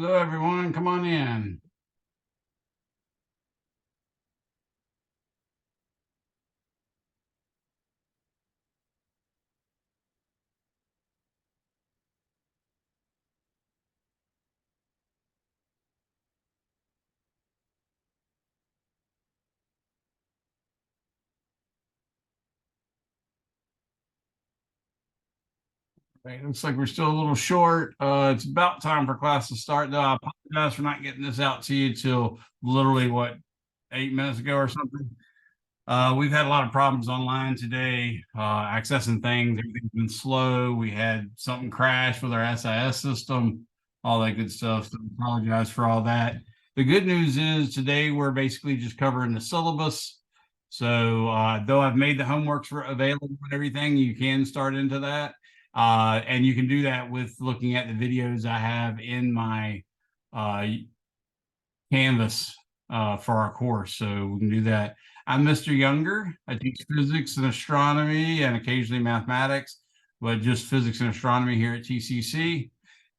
Hello, everyone. Come on in. Right, looks like we're still a little short. It's about time for class to start, though. I apologize for not getting this out to you till literally, what, 8 minutes ago or something. We've had a lot of problems online today, accessing things. Everything's been slow. We had something crash with our SIS system, all that good stuff. So I apologize for all that. The good news is today we're basically just covering the syllabus. So though I've made the homeworks available and everything, you can start into that. And you can do that with looking at the videos I have in my Canvas for our course. So we can do that. I'm Mr. Younger. I teach physics and astronomy and occasionally mathematics, but just physics and astronomy here at TCC.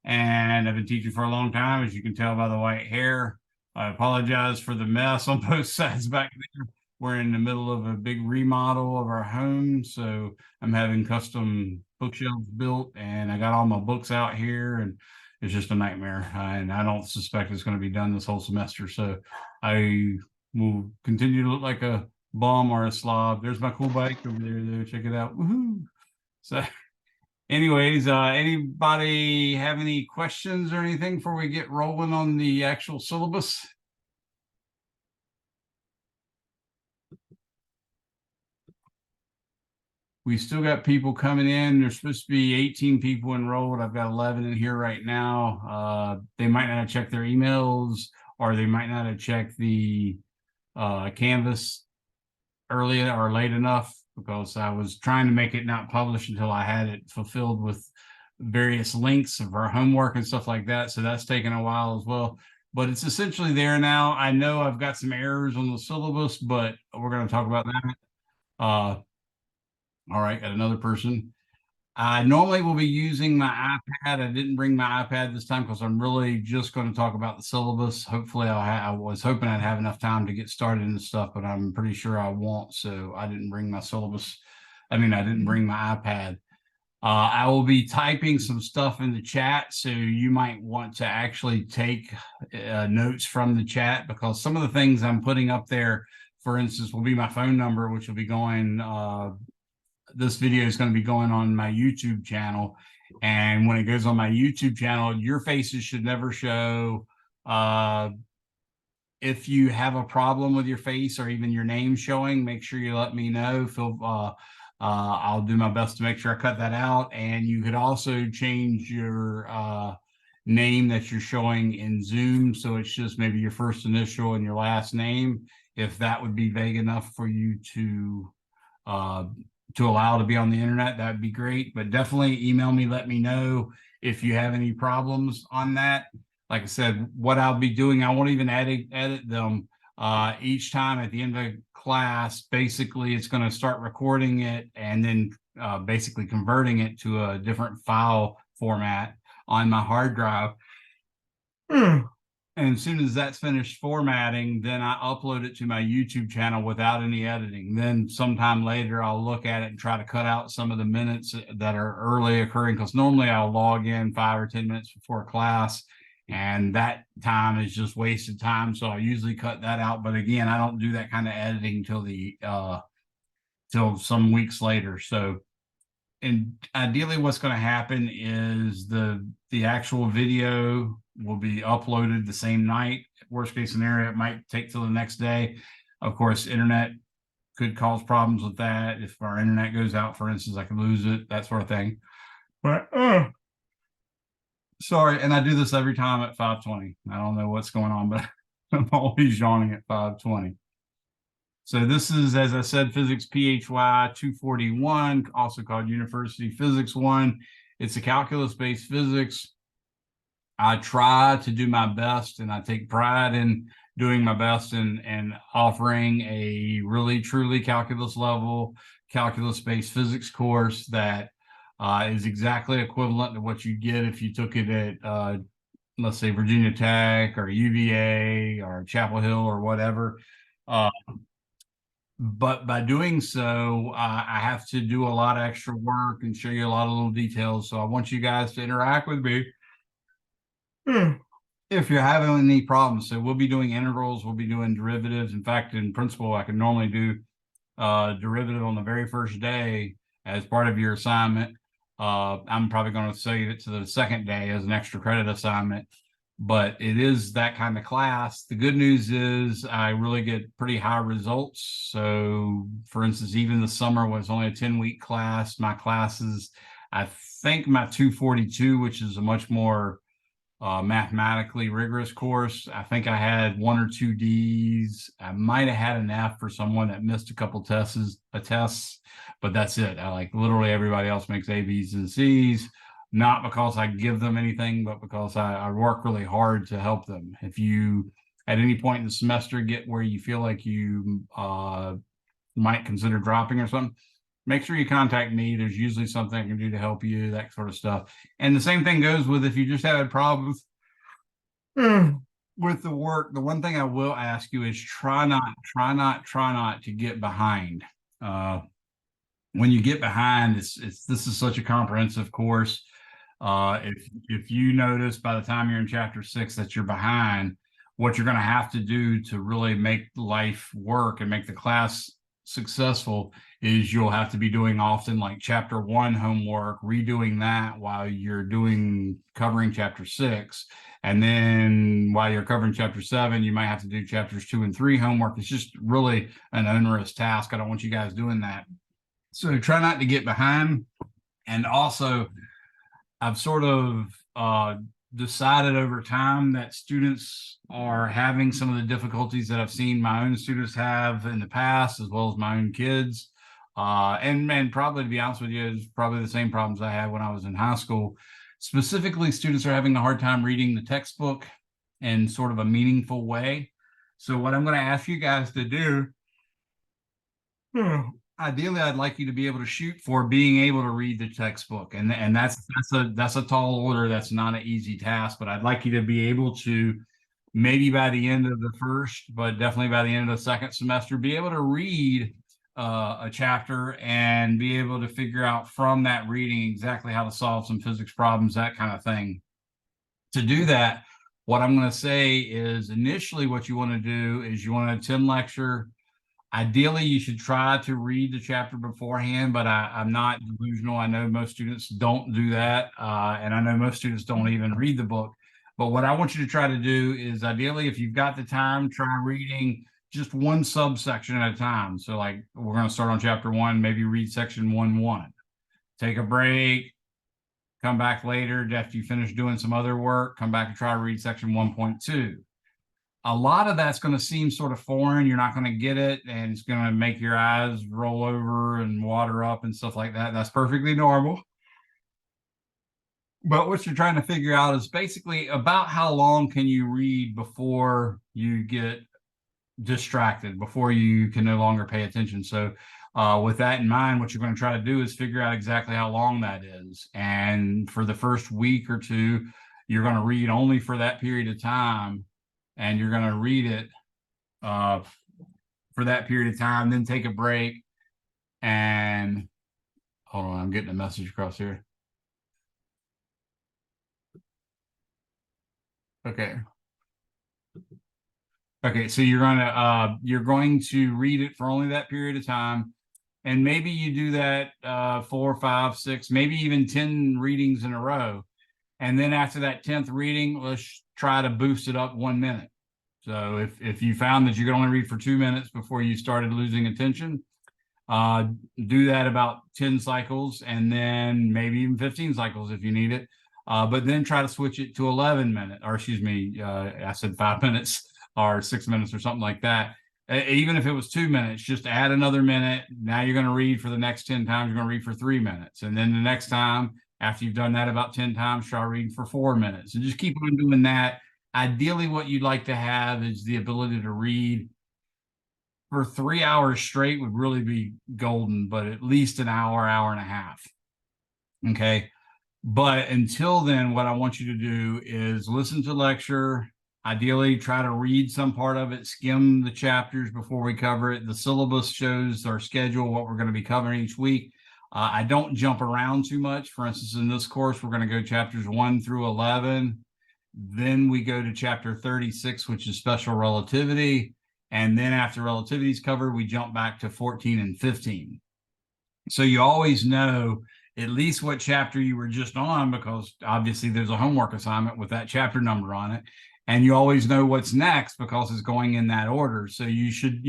And I've been teaching for a long time, as you can tell by the white hair. I apologize for the mess on both sides back there. We're in the middle of a big remodel of our home, so I'm having custom bookshelves built, and I got all my books out here, and it's just a nightmare. And I don't suspect it's going to be done this whole semester, so I will continue to look like a bum or a slob. There's my cool bike over there, though. Check it out. Woohoo! So, anyways, anybody have any questions or anything before we get rolling on the actual syllabus? We still got people coming in. There's supposed to be 18 people enrolled. I've got 11 in here right now. They might not have checked their emails, or they might not have checked the Canvas early or late enough, because I was trying to make it not published until I had it fulfilled with various links of our homework and stuff like that. So that's taken a while as well. But it's essentially there now. I know I've got some errors on the syllabus, but we're going to talk about that. All right, got another person. I normally will be using my iPad. I didn't bring my iPad this time because I'm really just going to talk about the syllabus. Hopefully, I was hoping I'd have enough time to get started and stuff, but I'm pretty sure I won't. So I didn't bring my syllabus. I mean, I didn't bring my iPad. I will be typing some stuff in the chat, so you might want to actually take notes from the chat, because some of the things I'm putting up there, for instance, will be my phone number, which will be going this video is going to be going on my YouTube channel. And when it goes on my YouTube channel, your faces should never show. If you have a problem with your face or even your name showing, make sure you let me know. I'll do my best to make sure I cut that out. And you could also change your name that you're showing in Zoom, so it's just maybe your first initial and your last name, if that would be vague enough for you to allow to be on the internet, that'd be great. But definitely email me, let me know if you have any problems on that. Like I said, what I'll be doing, I won't even edit them each time at the end of class. Basically, it's going to start recording it and then basically converting it to a different file format on my hard drive. And as soon as that's finished formatting, then I upload it to my YouTube channel without any editing. Then sometime later, I'll look at it and try to cut out some of the minutes that are early occurring, because normally I'll log in 5 or 10 minutes before class, and that time is just wasted time. So I usually cut that out. But again, I don't do that kind of editing till some weeks later. So, and ideally what's going to happen is the actual video will be uploaded the same night. Worst case scenario, it might take till the next day. Of course, internet could cause problems with that. If our internet goes out, for instance, I could lose it, that sort of thing. But sorry, and I do this every time at 5:20. I don't know what's going on, but I'm always yawning at 5:20. So this is, as I said, Physics PHY 241, also called University Physics 1. It's a calculus-based physics. I try to do my best, and I take pride in doing my best and offering a really, truly calculus level, calculus-based physics course that is exactly equivalent to what you get if you took it at let's say Virginia Tech or UVA or Chapel Hill or whatever. Uh, but by doing so, I have to do a lot of extra work and show you a lot of little details. So I want you guys to interact with me if you're having any problems. So we'll be doing integrals, we'll be doing derivatives. In fact, in principle, I can normally do derivative on the very first day as part of your assignment. I'm probably going to save it to the second day as an extra credit assignment, but it is that kind of class. The good news is I really get pretty high results. So for instance, even the summer was only a 10-week class. My classes, I think my 242, which is a much more mathematically rigorous course. I think I had 1 or 2 D's. I might have had an F for someone that missed a couple tests, but that's it. I like literally everybody else makes A, B's, and C's, not because I give them anything, but because I work really hard to help them. If you at any point in the semester get where you feel like you might consider dropping or something, make sure you contact me. There's usually something I can do to help you, that sort of stuff. And the same thing goes with if you just had problems with the work. The one thing I will ask you is try not to get behind. When you get behind, this is such a comprehensive course. If you notice by the time you're in chapter 6 that you're behind, what you're going to have to do to really make life work and make the class successful is you'll have to be doing often like chapter 1 homework, redoing that while you're covering chapter 6. And then while you're covering chapter 7, you might have to do chapters 2 and 3 homework. It's just really an onerous task. I don't want you guys doing that. So try not to get behind. And also, I've sort of decided over time that students are having some of the difficulties that I've seen my own students have in the past, as well as my own kids. And probably, to be honest with you, it's probably the same problems I had when I was in high school. Specifically, students are having a hard time reading the textbook in sort of a meaningful way. So what I'm going to ask you guys to do, ideally, I'd like you to be able to shoot for being able to read the textbook, and that's a tall order. That's not an easy task, but I'd like you to be able to, maybe by the end of the first, but definitely by the end of the second semester, be able to read a chapter and be able to figure out from that reading exactly how to solve some physics problems, that kind of thing. To do that, what I'm going to say is initially what you want to do is you want to attend lecture. Ideally, you should try to read the chapter beforehand, but I'm not delusional. I know most students don't do that, and I know most students don't even read the book. But what I want you to try to do is, ideally, if you've got the time, try reading just one subsection at a time. So like we're going to start on chapter 1, maybe read section 1:1. Take a break, come back later after you finish doing some other work, come back and try to read section 1.2. A lot of that's going to seem sort of foreign. You're not going to get it, and it's going to make your eyes roll over and water up and stuff like that. That's perfectly normal. But what you're trying to figure out is basically about how long can you read before you get distracted, before you can no longer pay attention. So with that in mind, what you're going to try to do is figure out exactly how long that is. And for the first week or two, you're going to read only for that period of time, and you're going to read it for that period of time, then take a break. And hold on, I'm getting a message across here. Okay. Okay, so you're going to read it for only that period of time, and maybe you do that 4, 5, 6, maybe even 10 readings in a row, and then after that 10th reading, let's try to boost it up 1 minute. So if you found that you could only read for 2 minutes before you started losing attention, do that about 10 cycles, and then maybe even 15 cycles if you need it. But then try to switch it to 11 minutes, or excuse me, I said 5 minutes or 6 minutes or something like that. Even if it was 2 minutes, just add another minute. Now you're going to read for the next 10 times, you're going to read for 3 minutes. And then the next time, after you've done that about 10 times, try reading for 4 minutes. And just keep on doing that. Ideally, what you'd like to have is the ability to read for 3 hours straight would really be golden, but at least an hour, hour and a half. Okay. But until then, what I want you to do is listen to lecture, ideally try to read some part of it, skim the chapters before we cover it. The syllabus shows our schedule, what we're going to be covering each week. I don't jump around too much. For instance, in this course, we're going to go chapters 1 through 11. Then we go to chapter 36, which is special relativity. And then after relativity is covered, we jump back to 14 and 15. So you always know at least what chapter you were just on, because obviously there's a homework assignment with that chapter number on it. And you always know what's next because it's going in that order. So you should,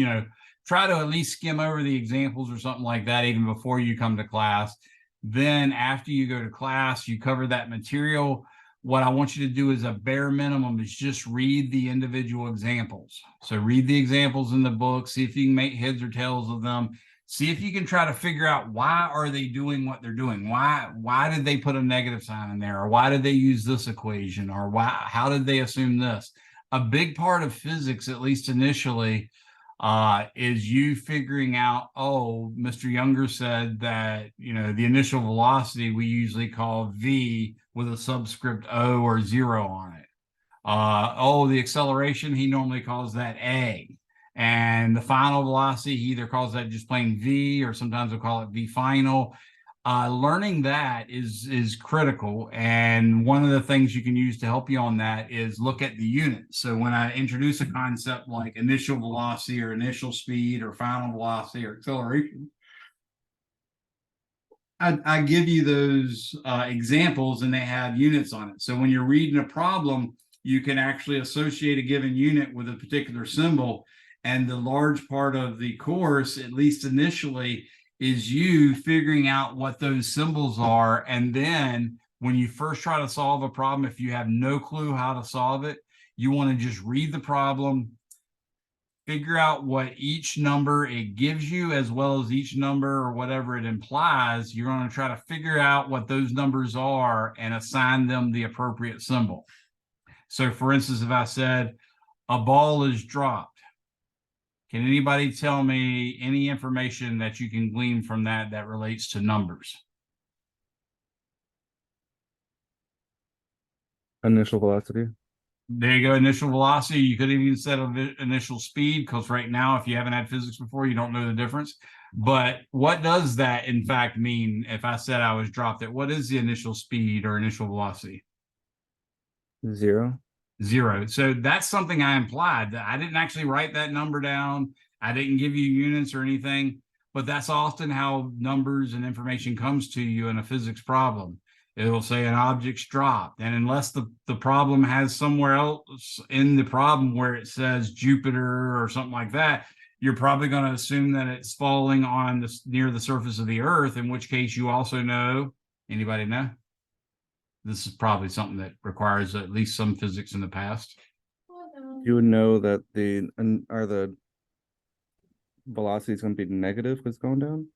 try to at least skim over the examples or something like that even before you come to class. Then after you go to class, you cover that material. What I want you to do as a bare minimum is just read the individual examples. So read the examples in the book, see if you can make heads or tails of them. See if you can try to figure out why are they doing what they're doing? Why did they put a negative sign in there? Or why did they use this equation? Or how did they assume this? A big part of physics, at least initially, is you figuring out, oh, Mr. Younger said that, the initial velocity we usually call V with a subscript O or 0 on it. The acceleration, he normally calls that A. And the final velocity, he either calls that just plain V, or sometimes we'll call it V final. Learning that is critical. And one of the things you can use to help you on that is look at the units. So when I introduce a concept like initial velocity or initial speed or final velocity or acceleration, I give you those examples and they have units on it. So when you're reading a problem, you can actually associate a given unit with a particular symbol. And the large part of the course, at least initially, is you figuring out what those symbols are. And then when you first try to solve a problem, if you have no clue how to solve it, you want to just read the problem, figure out what each number it gives you, as well as each number or whatever it implies. You're going to try to figure out what those numbers are and assign them the appropriate symbol. So for instance, if I said a ball is dropped, can anybody tell me any information that you can glean from that relates to numbers? Initial velocity. There you go, initial velocity. You could even set initial speed, because right now, if you haven't had physics before, you don't know the difference. But what does that, in fact, mean? If I said I was dropped it, what is the initial speed or initial velocity? 0. 0. So that's something I implied. I didn't actually write that number down. I didn't give you units or anything, but that's often how numbers and information comes to you in a physics problem. It'll say an object's dropped. And unless the problem has somewhere else in the problem where it says Jupiter or something like that, you're probably going to assume that it's falling on near the surface of the Earth, in which case you also know, anybody know? This is probably something that requires at least some physics in the past. You would know that the velocity is going to be negative because it's going down.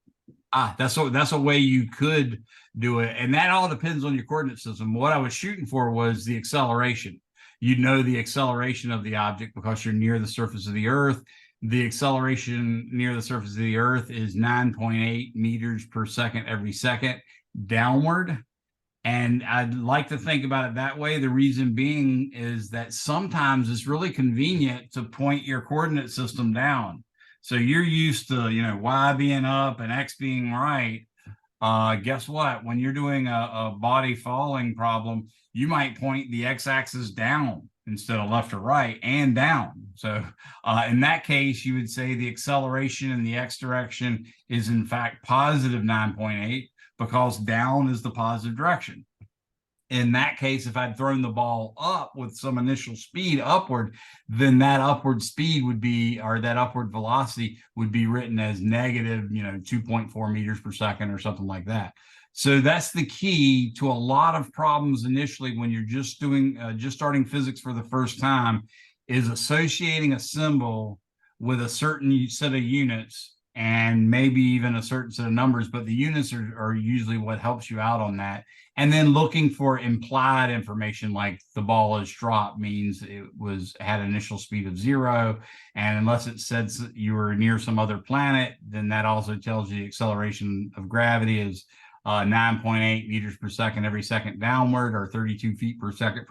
That's a way you could do it, and that all depends on your coordinate system. What I was shooting for was the acceleration. You know the acceleration of the object because you're near the surface of the Earth. The acceleration near the surface of the Earth is 9.8 meters per second every second downward. And I'd like to think about it that way. The reason being is that sometimes it's really convenient to point your coordinate system down. So you're used to, y being up and x being right. Guess what? When you're doing a body falling problem, you might point the x-axis down instead of left or right, and down. So in that case, you would say the acceleration in the x direction is in fact positive 9.8, because down is the positive direction. In that case, if I'd thrown the ball up with some initial speed upward, then that upward speed would be, or that upward velocity would be written as negative, 2.4 meters per second or something like that. So that's the key to a lot of problems initially when you're just starting physics for the first time, is associating a symbol with a certain set of units and maybe even a certain set of numbers, but the units are usually what helps you out on that. And then looking for implied information, like the ball is dropped means it had an initial speed of 0. And unless it says you were near some other planet, then that also tells you the acceleration of gravity is 9.8 meters per second every second downward, or 32 feet per second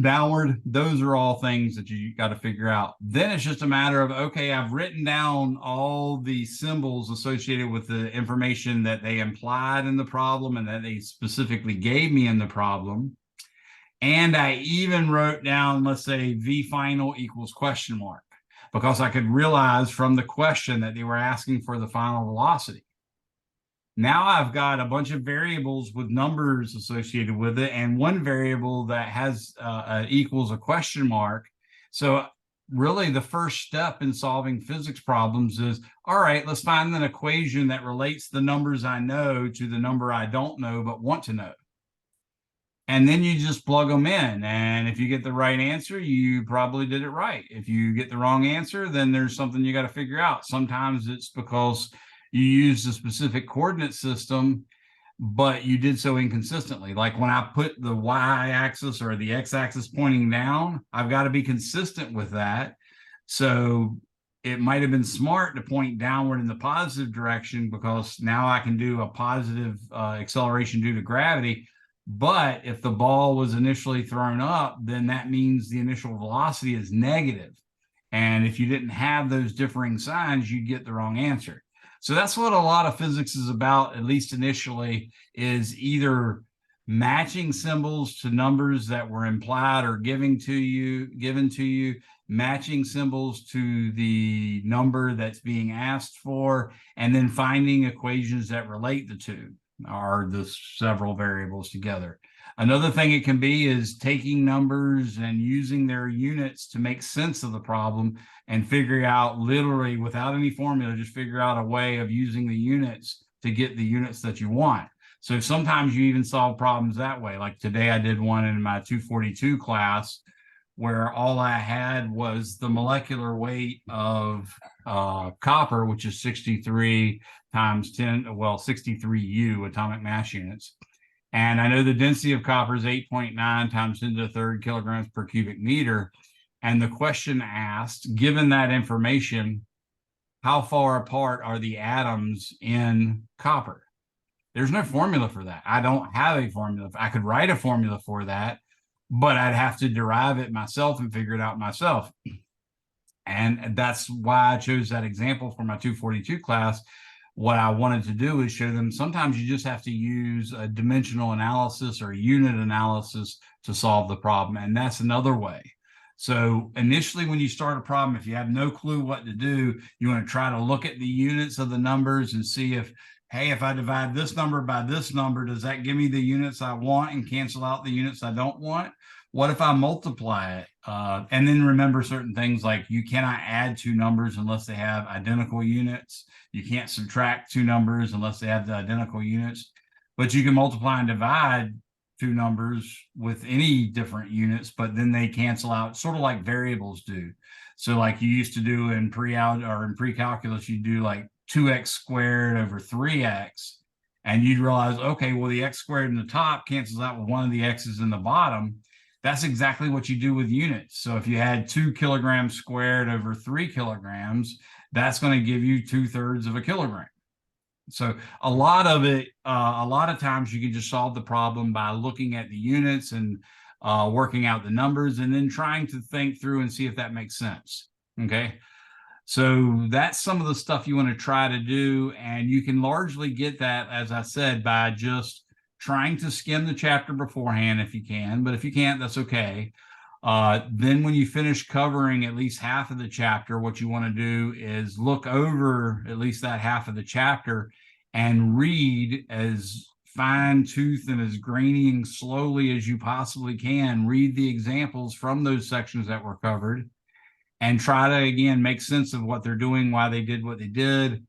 downward. Those are all things that you got to figure out. Then it's just a matter of, okay, I've written down all the symbols associated with the information that they implied in the problem and that they specifically gave me in the problem. And I even wrote down, let's say, V final equals question mark, because I could realize from the question that they were asking for the final velocity. Now I've got a bunch of variables with numbers associated with it, and one variable that has equals a question mark. So really the first step in solving physics problems is, all right, let's find an equation that relates the numbers I know to the number I don't know but want to know. And then you just plug them in. And if you get the right answer, you probably did it right. If you get the wrong answer, then there's something you got to figure out. Sometimes it's because you used a specific coordinate system, but you did so inconsistently. Like when I put the y-axis or the x-axis pointing down, I've got to be consistent with that. So it might have been smart to point downward in the positive direction, because now I can do a positive acceleration due to gravity. But if the ball was initially thrown up, then that means the initial velocity is negative. And if you didn't have those differing signs, you'd get the wrong answer. So that's what a lot of physics is about, at least initially, is either matching symbols to numbers that were implied or given to you, matching symbols to the number that's being asked for, and then finding equations that relate the two, or the several variables together. Another thing it can be is taking numbers and using their units to make sense of the problem and figuring out, literally without any formula, just figure out a way of using the units to get the units that you want. So sometimes you even solve problems that way. Like today I did one in my 242 class where all I had was the molecular weight of copper, which is 63 times 10, well, 63 atomic mass units. And I know the density of copper is 8.9 times 10 to the third kilograms per cubic meter. And the question asked, given that information, how far apart are the atoms in copper? There's no formula for that. I don't have a formula. I could write a formula for that, but I'd have to derive it myself and figure it out myself. And that's why I chose that example for my 242 class. What I wanted to do is show them sometimes you just have to use a dimensional analysis or unit analysis to solve the problem. And that's another way. So initially, when you start a problem, if you have no clue what to do, you want to try to look at the units of the numbers and see if, hey, if I divide this number by this number, does that give me the units I want and cancel out the units I don't want? What if I multiply it? And then remember certain things, like you cannot add two numbers unless they have identical units. You can't subtract two numbers unless they have the identical units. But you can multiply and divide two numbers with any different units, but then they cancel out, sort of like variables do. So like you used to do in pre-algebra or in pre-calculus, you do like 2x squared over 3x. And you'd realize, okay, well, the x squared in the top cancels out with one of the x's in the bottom. That's exactly what you do with units. So if you had 2 kilograms squared over 3 kilograms, that's going to give you 2/3 of a kilogram. So a lot of it, a lot of times you can just solve the problem by looking at the units and working out the numbers and then trying to think through and see if that makes sense. Okay. So that's some of the stuff you want to try to do. And you can largely get that, as I said, by just trying to skim the chapter beforehand if you can, but if you can't, that's okay. Then when you finish covering at least half of the chapter, what you want to do is look over at least that half of the chapter and read as fine-tooth and as grainy and slowly as you possibly can. Read the examples from those sections that were covered and try to, again, make sense of what they're doing, why they did what they did.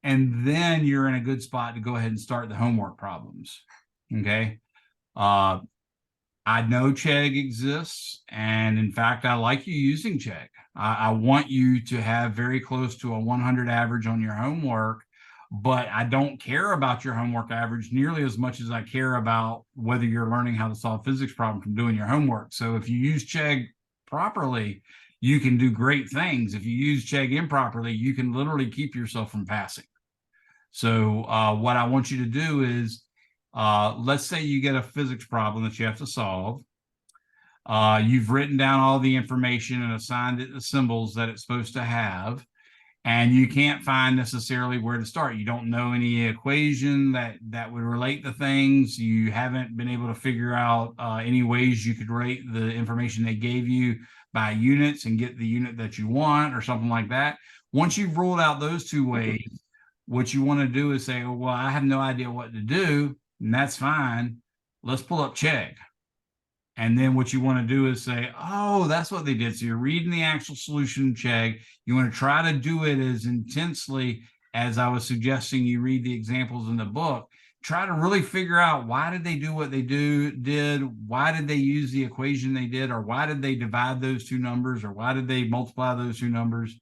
And then you're in a good spot to go ahead and start the homework problems. Okay. I know Chegg exists, and in fact, I like you using Chegg. I want you to have very close to a 100 average on your homework, but I don't care about your homework average nearly as much as I care about whether you're learning how to solve physics problems from doing your homework. So if you use Chegg properly, you can do great things. If you use Chegg improperly, you can literally keep yourself from passing. So what I want you to do is, let's say you get a physics problem that you have to solve. You've written down all the information and assigned it the symbols that it's supposed to have, and you can't find necessarily where to start. You don't know any equation that would relate to things. You haven't been able to figure out any ways you could rate the information they gave you by units and get the unit that you want or something like that. Once you've ruled out those two ways, what you want to do is say, oh, well, I have no idea what to do, and that's fine. Let's pull up Chegg. And then what you want to do is say, oh, that's what they did. So you're reading the actual solution Chegg. You want to try to do it as intensely as I was suggesting you read the examples in the book. Try to really figure out, why did they do what they did? Why did they use the equation they did? Or why did they divide those two numbers? Or why did they multiply those two numbers?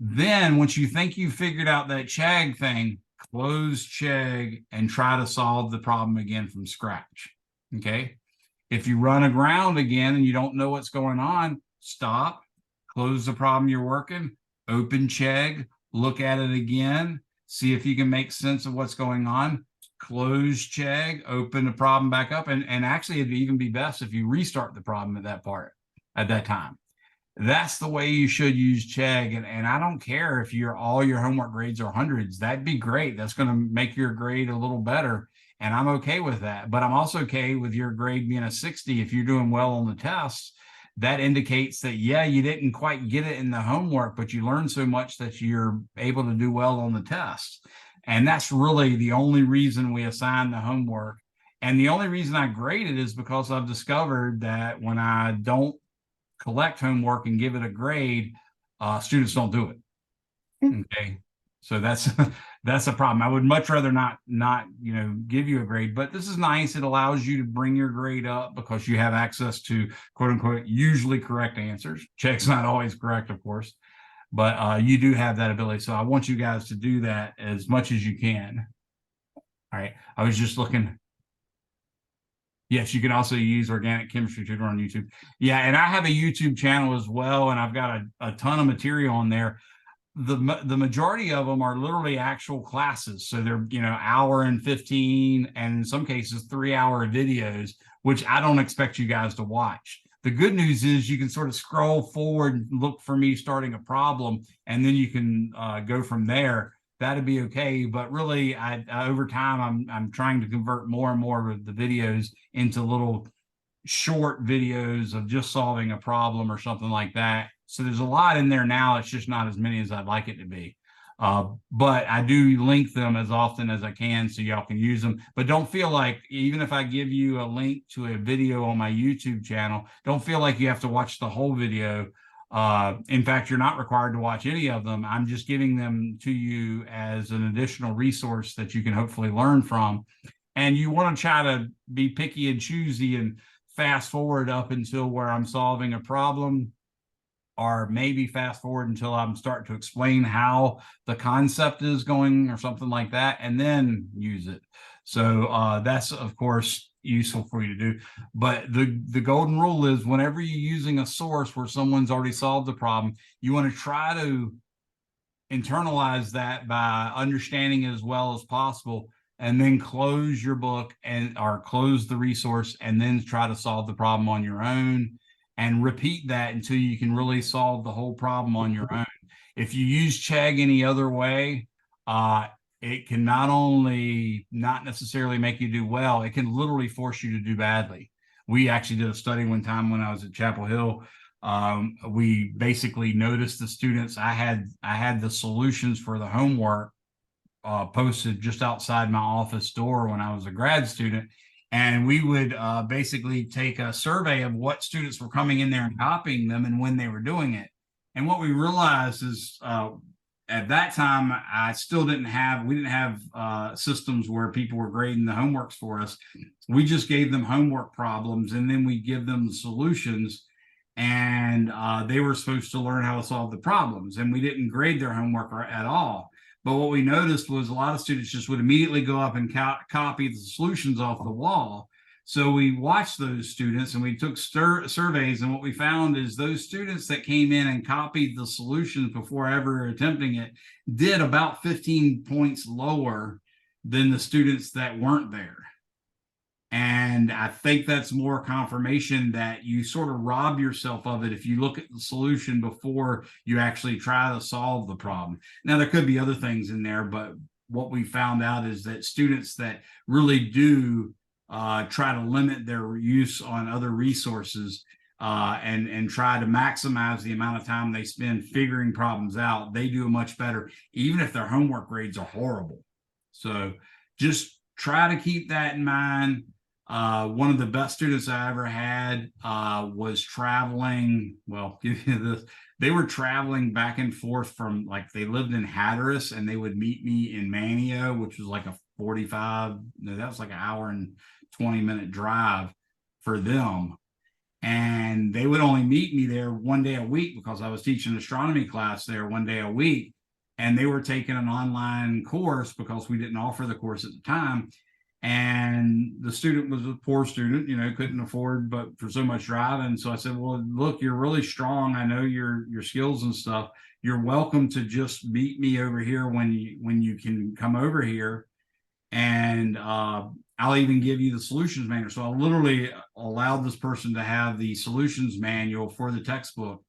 Then once you think you figured out that Chegg thing, close Chegg and try to solve the problem again from scratch. Okay. If you run aground again and you don't know what's going on, stop, close the problem you're working, open Chegg, look at it again, see if you can make sense of what's going on, close Chegg, open the problem back up. And actually, it'd even be best if you restart the problem at that time. That's the way you should use Chegg. And I don't care if all your homework grades are hundreds. That'd be great. That's going to make your grade a little better. And I'm okay with that. But I'm also okay with your grade being a 60 if you're doing well on the tests. That indicates that, yeah, you didn't quite get it in the homework, but you learned so much that you're able to do well on the test. And that's really the only reason we assign the homework. And the only reason I grade it is because I've discovered that when I don't collect homework and give it a grade, students don't do it. Okay. So that's a problem. I would much rather not give you a grade, but this is nice. It allows you to bring your grade up because you have access to quote unquote usually correct answers. Chegg's not always correct, of course, but you do have that ability. So I want you guys to do that as much as you can. All right. I was just looking. Yes, you can also use Organic Chemistry Tutor on YouTube. Yeah, and I have a YouTube channel as well, and I've got a ton of material on there. The majority of them are literally actual classes. So they're, hour and 15, and in some cases 3-hour videos, which I don't expect you guys to watch. The good news is you can sort of scroll forward and look for me starting a problem, and then you can go from there. That'd be okay. But really, I over time, I'm trying to convert more and more of the videos into little short videos of just solving a problem or something like that. So there's a lot in there now. It's just not as many as I'd like it to be. But I do link them as often as I can so y'all can use them. But don't feel like, even if I give you a link to a video on my YouTube channel, don't feel like you have to watch the whole video. In fact, you're not required to watch any of them. I'm just giving them to you as an additional resource that you can hopefully learn from. And you want to try to be picky and choosy and fast forward up until where I'm solving a problem, or maybe fast forward until I'm starting to explain how the concept is going or something like that, and then use it. So that's, of course, useful for you to do. But the golden rule is, whenever you're using a source where someone's already solved the problem, you want to try to internalize that by understanding it as well as possible, and then close your book or close the resource, and then try to solve the problem on your own, and repeat that until you can really solve the whole problem on your own. If you use Chegg any other way, it can not only not necessarily make you do well, it can literally force you to do badly. We actually did a study one time when I was at Chapel Hill. We basically noticed the students. I had the solutions for the homework posted just outside my office door when I was a grad student. And we would basically take a survey of what students were coming in there and copying them and when they were doing it. And what we realized is at that time, we didn't have systems where people were grading the homeworks for us. We just gave them homework problems, and then we give them the solutions, and they were supposed to learn how to solve the problems. And we didn't grade their homework at all. But what we noticed was a lot of students just would immediately go up and copy the solutions off the wall. So we watched those students and we took surveys, and what we found is those students that came in and copied the solutions before ever attempting it did about 15 points lower than the students that weren't there. And I think that's more confirmation that you sort of rob yourself of it if you look at the solution before you actually try to solve the problem. Now, there could be other things in there, but what we found out is that students that really do try to limit their use on other resources and try to maximize the amount of time they spend figuring problems out, they do much better, even if their homework grades are horrible. So just try to keep that in mind. One of the best students I ever had was traveling. Well, give you this. They were traveling back and forth from, like, they lived in Hatteras and they would meet me in Manteo, which was like a 45, no, that was like an hour and 20-minute drive for them. And they would only meet me there one day a week because I was teaching astronomy class there one day a week. And they were taking an online course because we didn't offer the course at the time. And the student was a poor student, you know, couldn't afford but for so much driving. So I said, well, look, you're really strong. I know your skills and stuff. You're welcome to just meet me over here when you can come over here. And I'll even give you the solutions manual. So I literally allowed this person to have the solutions manual for the textbook.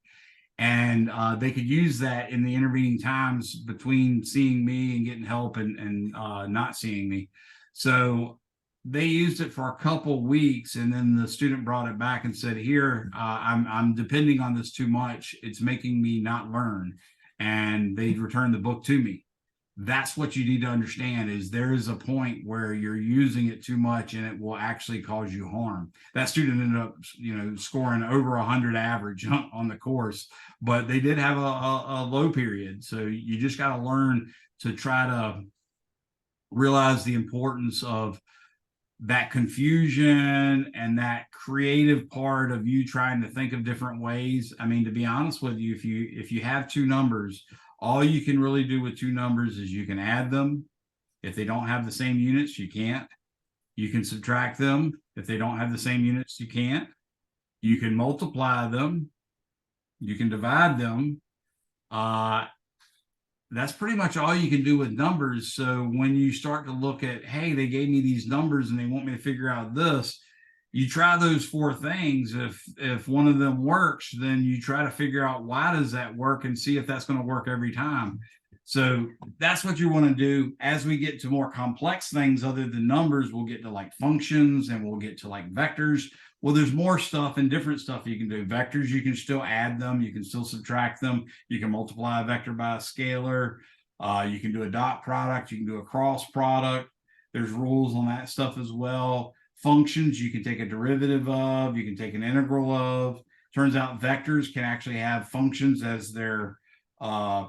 And they could use that in the intervening times between seeing me and getting help and not seeing me. So they used it for a couple weeks, and then the student brought it back and said, here, I'm depending on this too much. It's making me not learn. And they returned the book to me. That's what you need to understand, is there is a point where you're using it too much and it will actually cause you harm. That student ended up, you know, scoring over 100 average on the course, but they did have a low period. So you just got to learn to try to realize the importance of that confusion and that creative part of you trying to think of different ways. I mean, to be honest with you, if you have two numbers, all you can really do with two numbers is you can add them. If they don't have the same units, you can't. You can subtract them. If they don't have the same units, you can't. You can multiply them. You can divide them. That's pretty much all you can do with numbers. So when you start to look at, hey, they gave me these numbers and they want me to figure out this, you try those four things. If one of them works, then you try to figure out why does that work and see if that's going to work every time. So that's what you want to do. As we get to more complex things other than numbers, we'll get to like functions and we'll get to like vectors. Well, there's more stuff and different stuff you can do. Vectors, you can still add them. You can still subtract them. You can multiply a vector by a scalar. You can do a dot product. You can do a cross product. There's rules on that stuff as well. Functions, you can take a derivative of. You can take an integral of. Turns out vectors can actually have functions as their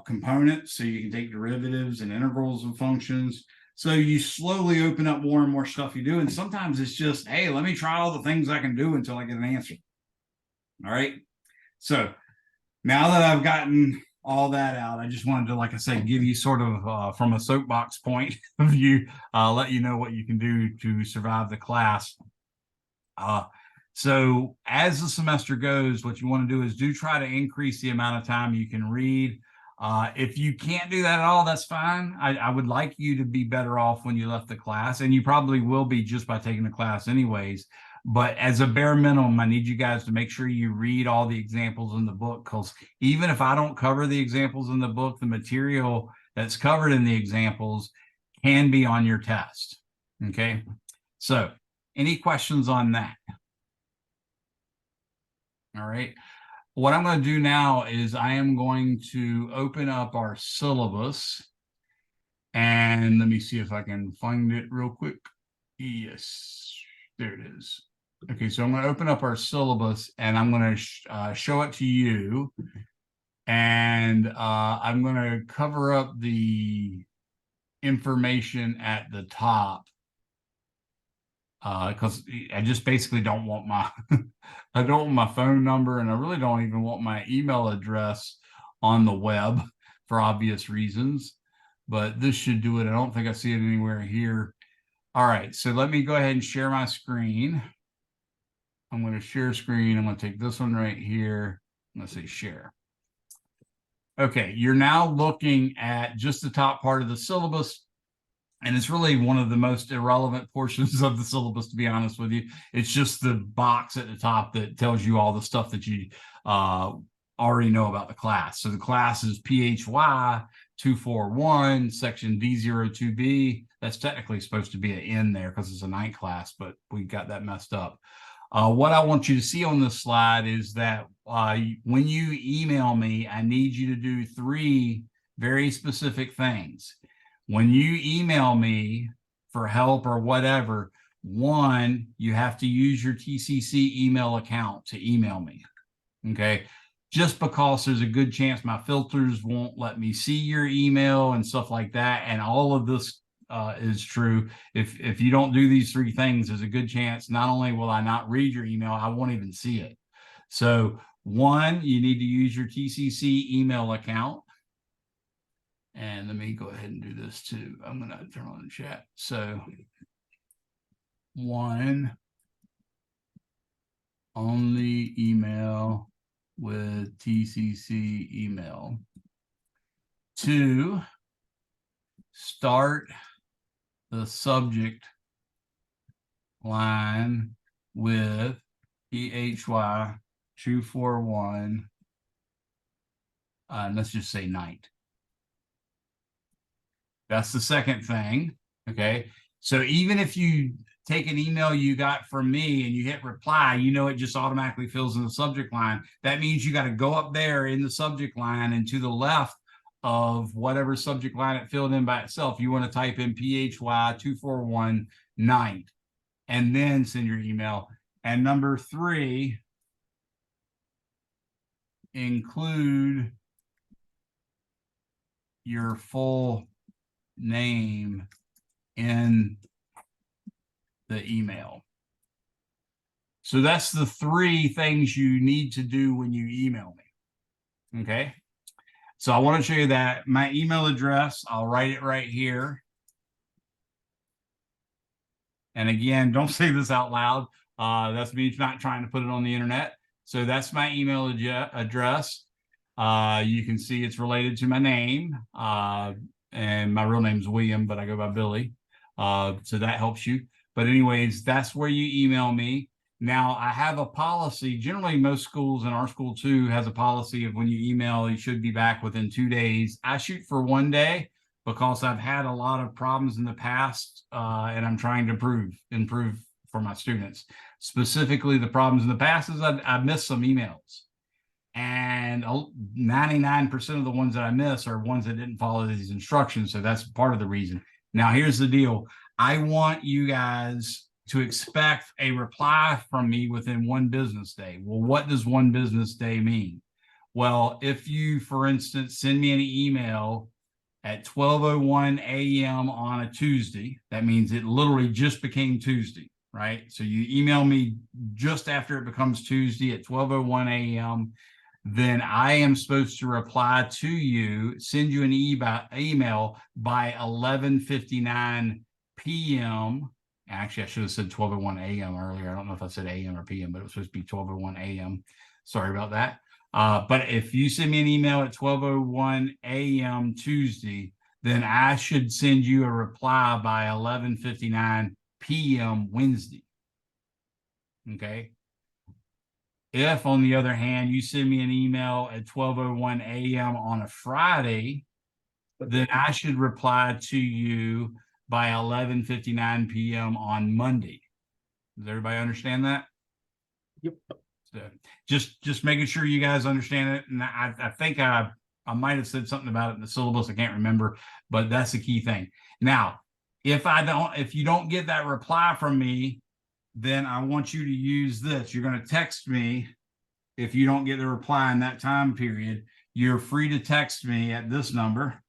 components. So you can take derivatives and integrals of functions. So you slowly open up more and more stuff you do. And sometimes it's just, hey, let me try all the things I can do until I get an answer. All right. So now that I've gotten all that out, I just wanted to, like I said, give you sort of from a soapbox point of view, let you know what you can do to survive the class. So as the semester goes, what you want to do is try to increase the amount of time you can read. If you can't do that at all, that's fine. I would like you to be better off when you left the class, and you probably will be just by taking the class anyways. But as a bare minimum, I need you guys to make sure you read all the examples in the book, because even if I don't cover the examples in the book, the material that's covered in the examples can be on your test. Okay, so any questions on that? All right. What I'm going to do now is I am going to open up our syllabus, and let me see if I can find it real quick. Yes, there it is. Okay, so I'm going to open up our syllabus and I'm going to show it to you, and I'm going to cover up the information at the top because I just basically don't want my I don't want my phone number, and I really don't even want my email address on the web for obvious reasons, but this should do it. I don't think I see it anywhere here. All right, so let me go ahead and share my screen. I'm going to share screen. I'm going to take this one right here. I'm going to say share. Okay, you're now looking at just the top part of the syllabus. And it's really one of the most irrelevant portions of the syllabus, to be honest with you. It's just the box at the top that tells you all the stuff that you already know about the class. So the class is PHY 241, section D02B. That's technically supposed to be an N there because it's a night class, but we got that messed up. What I want you to see on this slide is that when you email me, I need you to do 3 very specific things. When you email me for help or whatever, 1, you have to use your TCC email account to email me, okay? Just because there's a good chance my filters won't let me see your email and stuff like that, and all of this is true. If you don't do these 3 things, there's a good chance not only will I not read your email, I won't even see it. So 1, you need to use your TCC email account. And let me go ahead and do this too. I'm going to turn on the chat. So 1, only email with TCC email. 2, start the subject line with PHY 241. Let's just say night. That's the second thing, okay? So even if you take an email you got from me and you hit reply, you know it just automatically fills in the subject line. That means you got to go up there in the subject line and to the left of whatever subject line it filled in by itself, you want to type in PHY 241 night and then send your email. And number 3, include your full name in the email. So that's the 3 things you need to do when you email me. Okay. So I want to show you that my email address, I'll write it right here. And again, don't say this out loud. That's me not trying to put it on the internet. So that's my email address. You can see it's related to my name. And my real name is William, but I go by Billy. So that helps you. But anyways, that's where you email me. Now, I have a policy. Generally, most schools, and our school too, has a policy of when you email, you should be back within 2 days. I shoot for 1 day because I've had a lot of problems in the past, and I'm trying to improve for my students. Specifically, the problems in the past is I missed some emails. And 99% of the ones that I miss are ones that didn't follow these instructions. So that's part of the reason. Now, here's the deal. I want you guys to expect a reply from me within 1 business day. Well, what does 1 business day mean? Well, if you, for instance, send me an email at 12:01 a.m. on a Tuesday, that means it literally just became Tuesday, right? So you email me just after it becomes Tuesday at 12:01 a.m., then I am supposed to reply to you, send you an email by 11:59 p.m. Actually, I should have said 12:01 a.m. earlier. I don't know if I said a.m. or p.m., but it was supposed to be 12:01 a.m. Sorry about that. But if you send me an email at 12:01 a.m. Tuesday, then I should send you a reply by 11:59 p.m. Wednesday. Okay. If, on the other hand, you send me an email at 12:01 a.m. on a Friday, then I should reply to you by 11:59 p.m. on Monday. Does everybody understand that? Yep. So just making sure you guys understand it. And I think I might have said something about it in the syllabus. I can't remember, but that's the key thing. Now, if you don't get that reply from me, then I want you to use this. You're going to text me. If you don't get the reply in that time period, you're free to text me at this number.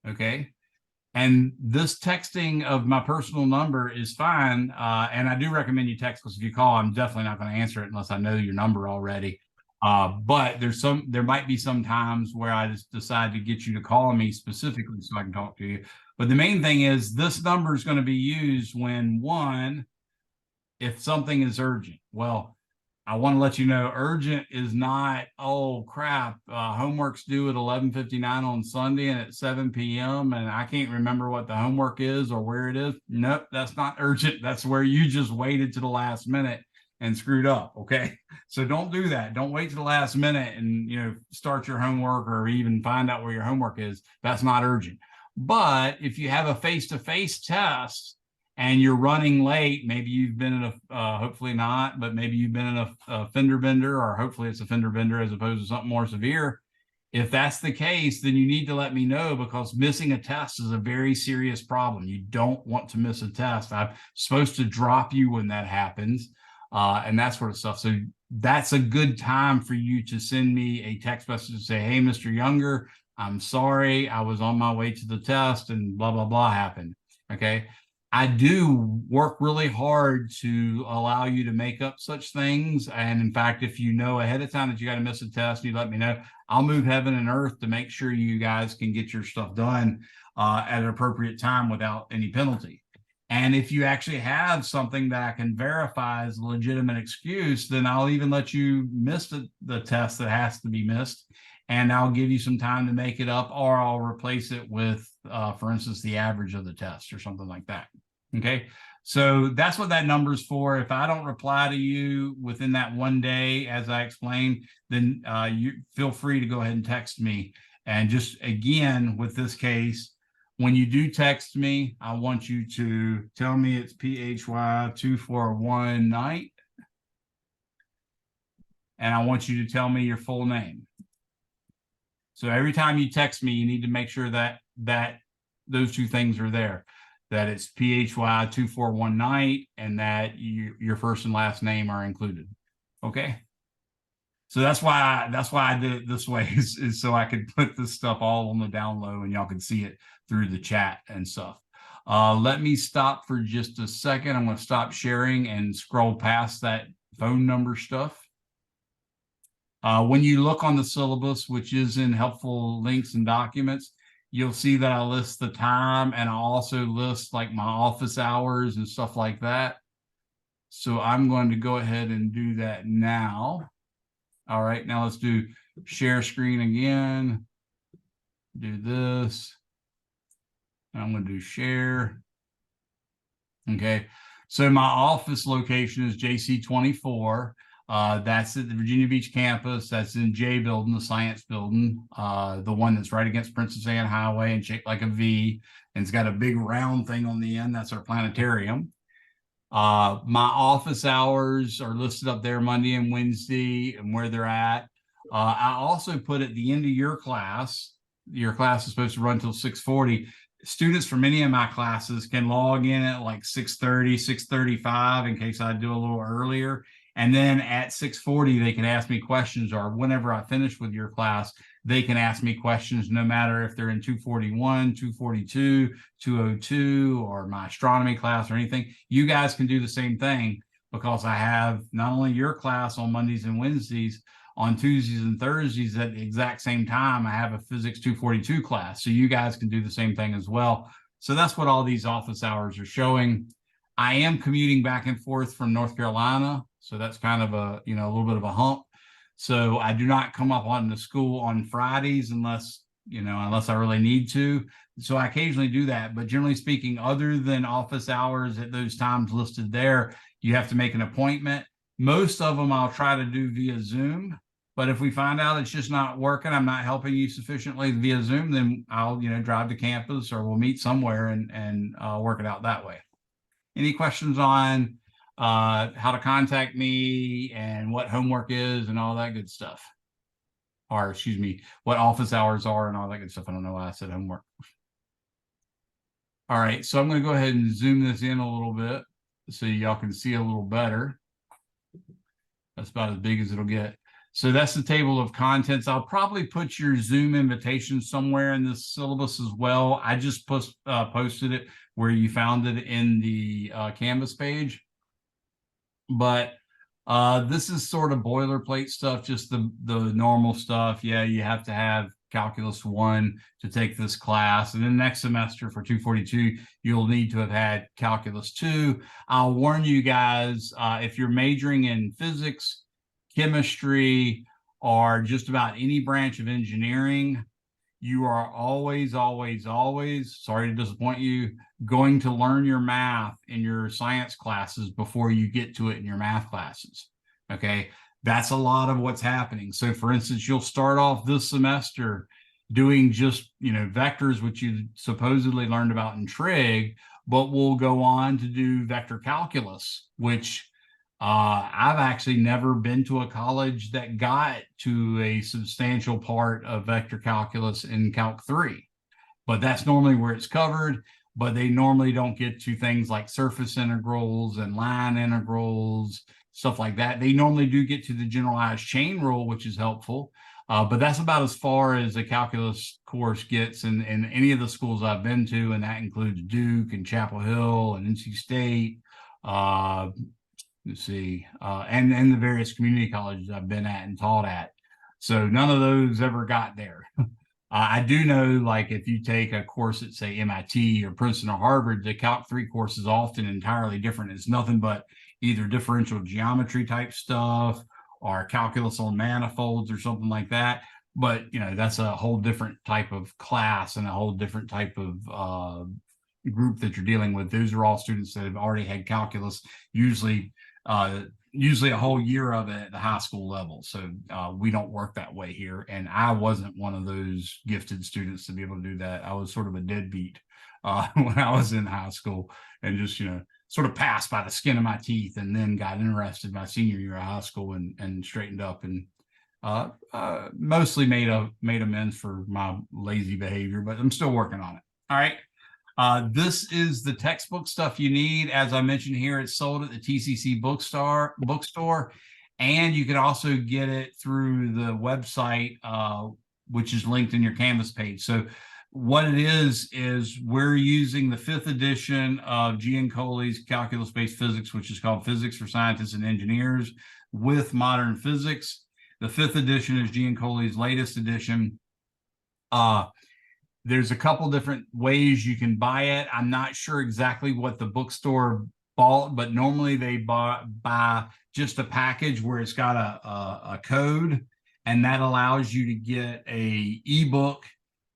Okay. And this texting of my personal number is fine. And I do recommend you text, because if you call, I'm definitely not going to answer it unless I know your number already. But there might be some times where I just decide to get you to call me specifically so I can talk to you. But the main thing is this number is going to be used when, 1, if something is urgent. Well, I want to let you know urgent is not, oh crap, homework's due at 11:59 on Sunday and at 7 p.m. and I can't remember what the homework is or where it is. Nope, that's not urgent. That's where you just waited to the last minute and screwed up. Okay. So don't do that. Don't wait to the last minute and start your homework or even find out where your homework is. That's not urgent. But if you have a face-to-face test and you're running late, maybe you've been in a, hopefully not, but maybe you've been in a fender bender, or hopefully it's a fender bender as opposed to something more severe. If that's the case, then you need to let me know, because missing a test is a very serious problem. You don't want to miss a test. I'm supposed to drop you when that happens, and that sort of stuff. So that's a good time for you to send me a text message to say, hey, Mr. Younger, I'm sorry, I was on my way to the test and blah, blah, blah happened. Okay. I do work really hard to allow you to make up such things. And in fact, if you know ahead of time that you got to miss a test, you let me know. I'll move heaven and earth to make sure you guys can get your stuff done at an appropriate time without any penalty. And if you actually have something that I can verify as a legitimate excuse, then I'll even let you miss the test that has to be missed. And I'll give you some time to make it up, or I'll replace it with, for instance, the average of the test or something like that. Okay. So that's what that number is for. If I don't reply to you within that one day, as I explained, then you feel free to go ahead and text me. And just again, with this case, when you do text me, I want you to tell me it's PHY241 night. And I want you to tell me your full name. So every time you text me, you need to make sure that those two things are there, that it's PHY241 night and that your first and last name are included. Okay. So that's why I did it this way, is so I could put this stuff all on the down low and y'all can see it through the chat and stuff. Let me stop for just a second. I'm going to stop sharing and scroll past that phone number stuff. When you look on the syllabus, which is in helpful links and documents, you'll see that I list the time, and I also list like my office hours and stuff like that. So I'm going to go ahead and do that now. All right, now let's do share screen again. Do this. I'm going to do share. Okay, so my office location is JC24. That's at the Virginia Beach campus. That's in J building, the science building, the one that's right against Princess Anne Highway and shaped like a V. And it's got a big round thing on the end. That's our planetarium. My office hours are listed up there, Monday and Wednesday, and where they're at. I also put at the end of your class is supposed to run until 6:40. Students from any of my classes can log in at like 6:30, 6:35 in case I do a little earlier. And then at 6:40, they can ask me questions, or whenever I finish with your class, they can ask me questions, no matter if they're in 241, 242, 202, or my astronomy class or anything. You guys can do the same thing, because I have not only your class on Mondays and Wednesdays, on Tuesdays and Thursdays at the exact same time, I have a physics 242 class. So you guys can do the same thing as well. So that's what all these office hours are showing. I am commuting back and forth from North Carolina. So that's kind of a little bit of a hump. So I do not come up on the school on Fridays unless I really need to. So I occasionally do that. But generally speaking, other than office hours at those times listed there, you have to make an appointment. Most of them I'll try to do via Zoom. But if we find out it's just not working, I'm not helping you sufficiently via Zoom, then I'll drive to campus, or we'll meet somewhere and work it out that way. Any questions on how to contact me and what homework is and all that good stuff? Or excuse me, what office hours are and all that good stuff. I don't know why I said homework. All right, so I'm going to go ahead and zoom this in a little bit so y'all can see a little better. That's about as big as it'll get. So that's the table of contents. I'll probably put your Zoom invitation somewhere in this syllabus as well. I just posted it where you found it in the Canvas page. But this is sort of boilerplate stuff, just the normal stuff. Yeah, you have to have Calculus 1 to take this class. And then next semester for 242, you'll need to have had Calculus 2. I'll warn you guys, if you're majoring in physics, chemistry, or just about any branch of engineering, you are always, sorry to disappoint you, going to learn your math in your science classes before you get to it in your math classes. Okay, that's a lot of what's happening. So for instance, you'll start off this semester doing just, vectors, which you supposedly learned about in trig, but we'll go on to do vector calculus, which I've actually never been to a college that got to a substantial part of vector calculus in Calc 3, but that's normally where it's covered. But they normally don't get to things like surface integrals and line integrals, stuff like that. They normally do get to the generalized chain rule, which is helpful. But that's about as far as a calculus course gets in any of the schools I've been to, and that includes Duke and Chapel Hill and NC State. Let's see, and the various community colleges I've been at and taught at. So none of those ever got there. I do know, like, if you take a course at, say, MIT or Princeton or Harvard, the Calc 3 course is often entirely different. It's nothing but either differential geometry type stuff or calculus on manifolds or something like that. But, that's a whole different type of class and a whole different type of group that you're dealing with. Those are all students that have already had calculus, usually a whole year of it at the high school level. So we don't work that way here. And I wasn't one of those gifted students to be able to do that. I was sort of a deadbeat when I was in high school, and just, sort of passed by the skin of my teeth, and then got interested my senior year of high school and straightened up, and mostly made amends for my lazy behavior, but I'm still working on it. All right. This is the textbook stuff you need. As I mentioned here, it's sold at the TCC bookstore, and you can also get it through the website, which is linked in your Canvas page. So what it is we're using the 5th edition of Giancolli's calculus-based physics, which is called Physics for Scientists and Engineers with Modern Physics. The 5th edition is Giancolli's latest edition. There's a couple different ways you can buy it. I'm not sure exactly what the bookstore bought, but normally they buy just a package where it's got a code, and that allows you to get a ebook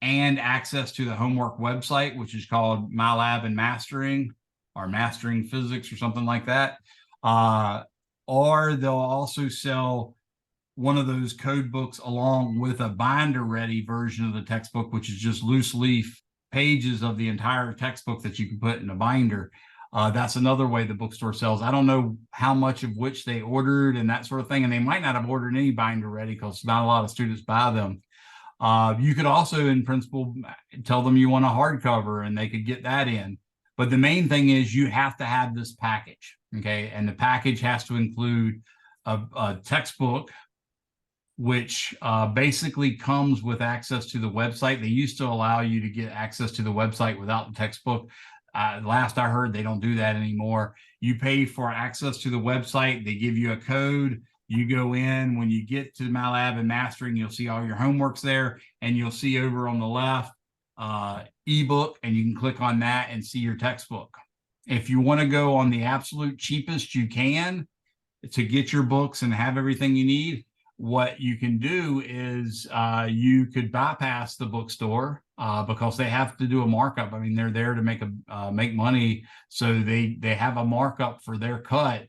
and access to the homework website, which is called My Lab and Mastering, or Mastering Physics, or something like that. Or they'll also sell one of those code books along with a binder ready version of the textbook, which is just loose leaf pages of the entire textbook that you can put in a binder. That's another way the bookstore sells. I don't know how much of which they ordered and that sort of thing, and they might not have ordered any binder ready because not a lot of students buy them. You could also, in principle, tell them you want a hardcover and they could get that in. But the main thing is you have to have this package, okay? And the package has to include a textbook, which basically comes with access to the website. They used to allow you to get access to the website without the textbook. Last I heard, they don't do that anymore. You pay for access to the website. They give you a code. You go in. When you get to My Lab and Mastering, you'll see all your homeworks there, and you'll see over on the left ebook, and you can click on that and see your textbook. If you want to go on the absolute cheapest you can to get your books and have everything you need, what you can do is you could bypass the bookstore because they have to do a markup. I mean, they're there to make money, so they have a markup for their cut,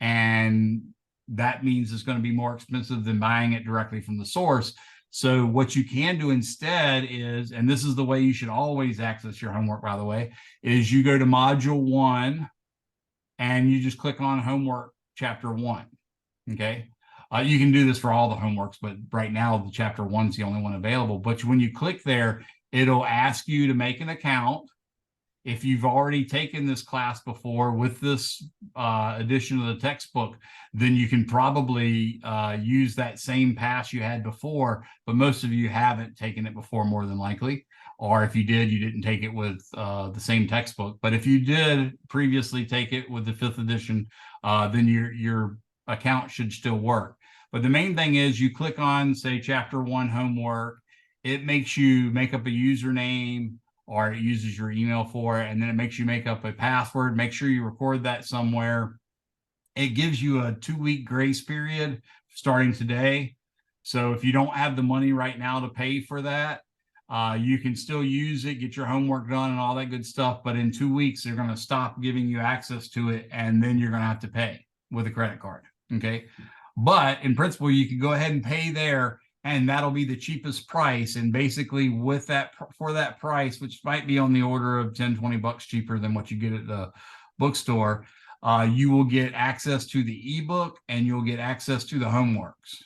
and that means it's going to be more expensive than buying it directly from the source. So what you can do instead is, and this is the way you should always access your homework, by the way, is you go to Module 1 and you just click on Homework Chapter 1. Okay. You can do this for all the homeworks, but right now the Chapter 1 is the only one available. But when you click there, it'll ask you to make an account. If you've already taken this class before with this edition of the textbook, then you can probably use that same pass you had before, but most of you haven't taken it before, more than likely. Or if you did, you didn't take it with the same textbook. But if you did previously take it with the 5th edition, then your account should still work. But the main thing is you click on, say, Chapter 1 homework. it makes you make up a username, or it uses your email for it, and then it makes you make up a password. Make sure you record that somewhere. It gives you a 2-week grace period starting today. So if you don't have the money right now to pay for that, you can still use it, get your homework done and all that good stuff. But in 2 weeks, they're going to stop giving you access to it, and then you're going to have to pay with a credit card. Okay. But in principle, you can go ahead and pay there, and that'll be the cheapest price. And basically with that, for that price, which might be on the order of 10, 20 bucks cheaper than what you get at the bookstore, you will get access to the ebook, and you'll get access to the homeworks.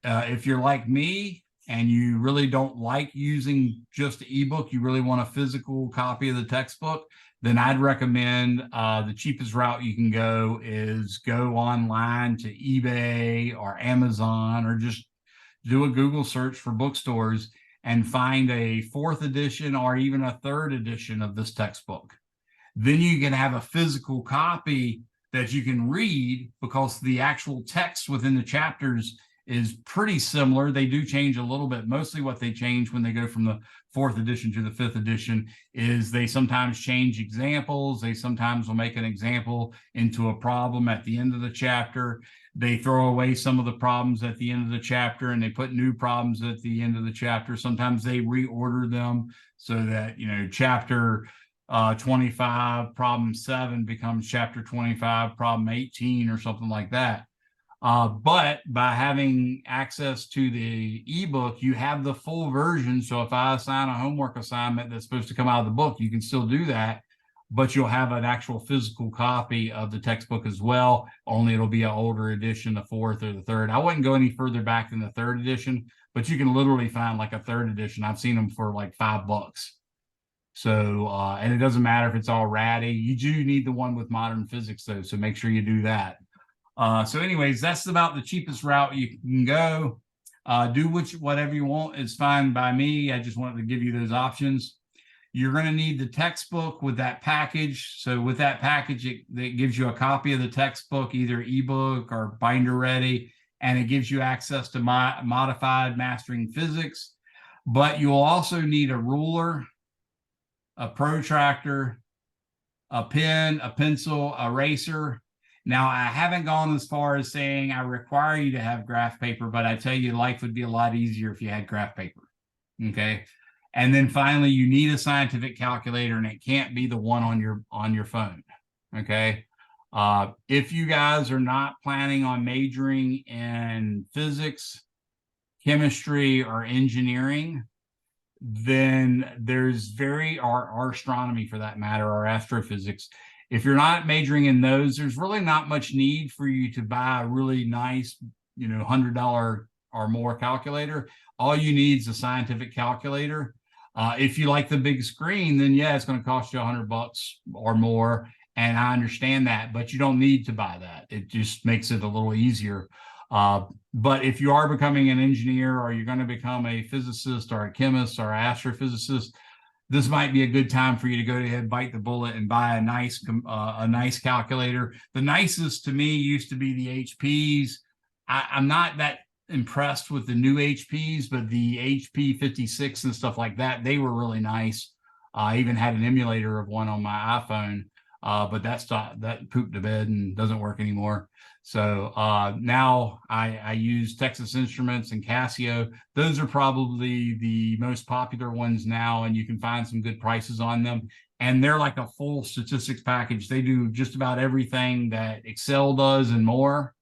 If you're like me and you really don't like using just the ebook, you really want a physical copy of the textbook, then I'd recommend the cheapest route you can go is go online to eBay or Amazon, or just do a Google search for bookstores and find a 4th edition or even a 3rd edition of this textbook. Then you can have a physical copy that you can read, because the actual text within the chapters is pretty similar. They do change a little bit. Mostly what they change when they go from the 4th edition to the 5th edition is they sometimes change examples. They sometimes will make an example into a problem at the end of the chapter. They throw away some of the problems at the end of the chapter, and they put new problems at the end of the chapter. Sometimes they reorder them so that, chapter 25 problem 7 becomes chapter 25 problem 18 or something like that. But by having access to the ebook, you have the full version. So if I assign a homework assignment that's supposed to come out of the book, you can still do that, but you'll have an actual physical copy of the textbook as well. Only it'll be an older edition, the 4th or the 3rd. I wouldn't go any further back than the 3rd edition, but you can literally find like a 3rd edition. I've seen them for like $5. So, and it doesn't matter if it's all ratty. You do need the one with modern physics though, so make sure you do that. So anyways, that's about the cheapest route you can go. Do whatever you want is fine by me. I just wanted to give you those options. You're going to need the textbook with that package. So with that package, it gives you a copy of the textbook, either ebook or binder ready, and it gives you access to modified mastering physics. But you'll also need a ruler, a protractor, a pen, a pencil, eraser. Now, I haven't gone as far as saying I require you to have graph paper, but I tell you, life would be a lot easier if you had graph paper. Okay. And then finally, you need a scientific calculator, and it can't be the one on your phone. Okay. If you guys are not planning on majoring in physics, chemistry, or engineering, then there's or astronomy for that matter, or astrophysics. If you're not majoring in those, there's really not much need for you to buy a really nice, $100 or more calculator. All you need is a scientific calculator. If you like the big screen, then yeah, it's going to cost you $100 or more. And I understand that, but you don't need to buy that. It just makes it a little easier. But if you are becoming an engineer, or you're going to become a physicist or a chemist or an astrophysicist, this might be a good time for you to go ahead, bite the bullet, and buy a nice calculator. The nicest to me used to be the HPs. I'm not that impressed with the new HPs, but the HP 56 and stuff like that, they were really nice. I even had an emulator of one on my iPhone, but that pooped to bed and doesn't work anymore. So now I use Texas Instruments and Casio. Those are probably the most popular ones now, and you can find some good prices on them. And they're like a full statistics package. They do just about everything that Excel does and more.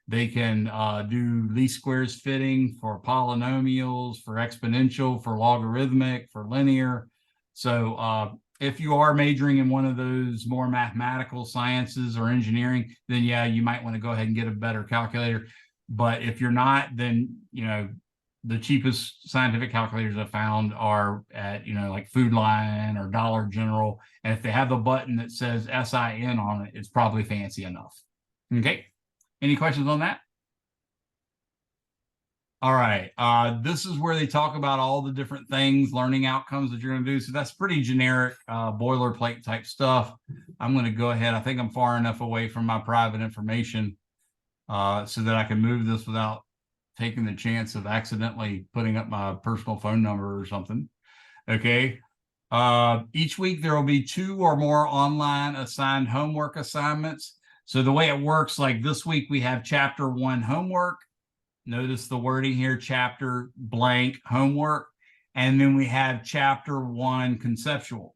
They can do least squares fitting for polynomials, for exponential, for logarithmic, for linear. So if you are majoring in one of those more mathematical sciences or engineering, then yeah, you might want to go ahead and get a better calculator. But if you're not, then, the cheapest scientific calculators I found are at, like Food Lion or Dollar General. And if they have a button that says SIN on it, it's probably fancy enough. Okay. Any questions on that? All right. This is where they talk about all the different things, learning outcomes that you're going to do. So that's pretty generic boilerplate type stuff. I'm going to go ahead. I think I'm far enough away from my private information so that I can move this without taking the chance of accidentally putting up my personal phone number or something. Okay. Each week there will be 2 or more online assigned homework assignments. So the way it works, like this week we have chapter 1 homework. Notice the wording here, chapter blank homework. And then we have chapter 1 conceptual.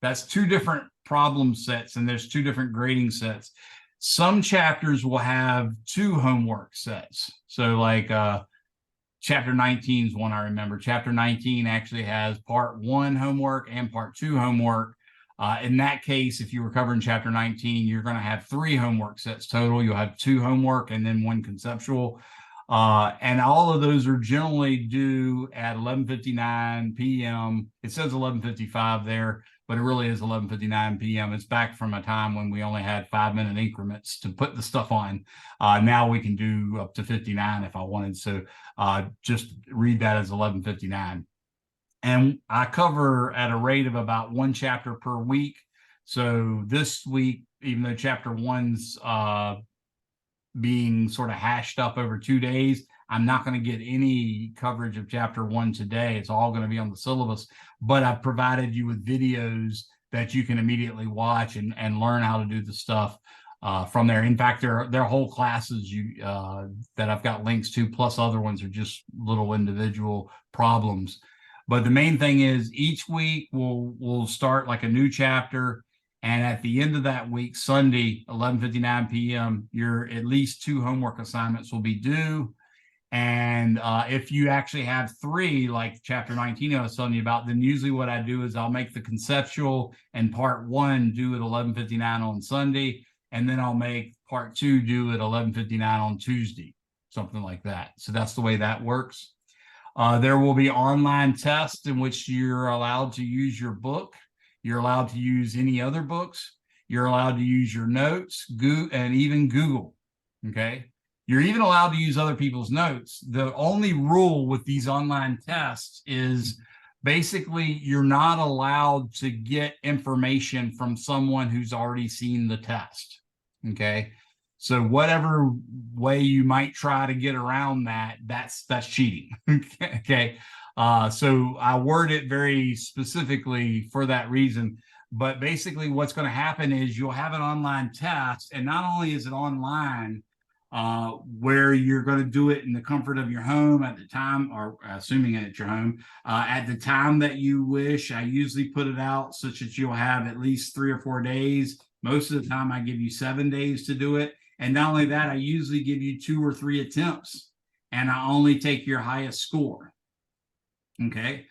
That's 2 different problem sets, and there's 2 different grading sets. Some chapters will have 2 homework sets. So like chapter 19 is one I remember. Chapter 19 actually has part 1 homework and part 2 homework. In that case, if you were covering chapter 19, you're going to have 3 homework sets total. You'll have 2 homework and then 1 conceptual. And all of those are generally due at 11:59 p.m. It says 11:55 there, but it really is 11:59 p.m. It's back from a time when we only had 5-minute increments to put the stuff on. Now we can do up to 59 if I wanted. So just read that as 11:59. And I cover at a rate of about 1 chapter per week. So this week, even though chapter 1's being sort of hashed up over 2 days, I'm not going to get any coverage of chapter 1 today. It's all going to be on the syllabus, but I've provided you with videos that you can immediately watch and learn how to do the stuff from there. In fact, there are whole classes that I've got links to, plus other ones are just little individual problems. But the main thing is each week we'll start like a new chapter. And at the end of that week, Sunday, 11:59 p.m., your at least 2 homework assignments will be due. And if you actually have 3, like chapter 19 I was telling you about, then usually what I do is I'll make the conceptual and part 1 due at 11:59 on Sunday, and then I'll make part 2 due at 11:59 on Tuesday, something like that. So that's the way that works. There will be online tests in which you're allowed to use your book. You're allowed to use any other books. You're allowed to use your notes, and even Google. Okay. You're even allowed to use other people's notes. The only rule with these online tests is basically you're not allowed to get information from someone who's already seen the test. Okay. So whatever way you might try to get around that, that's cheating. Okay. So I word it very specifically for that reason. But basically what's going to happen is you'll have an online test, and not only is it online, where you're going to do it in the comfort of your home at the time, or assuming at your home, at the time that you wish. I usually put it out such that you'll have at least 3 or 4 days. Most of the time I give you 7 days to do it. And not only that, I usually give you 2 or 3 attempts, and I only take your highest score. Okay.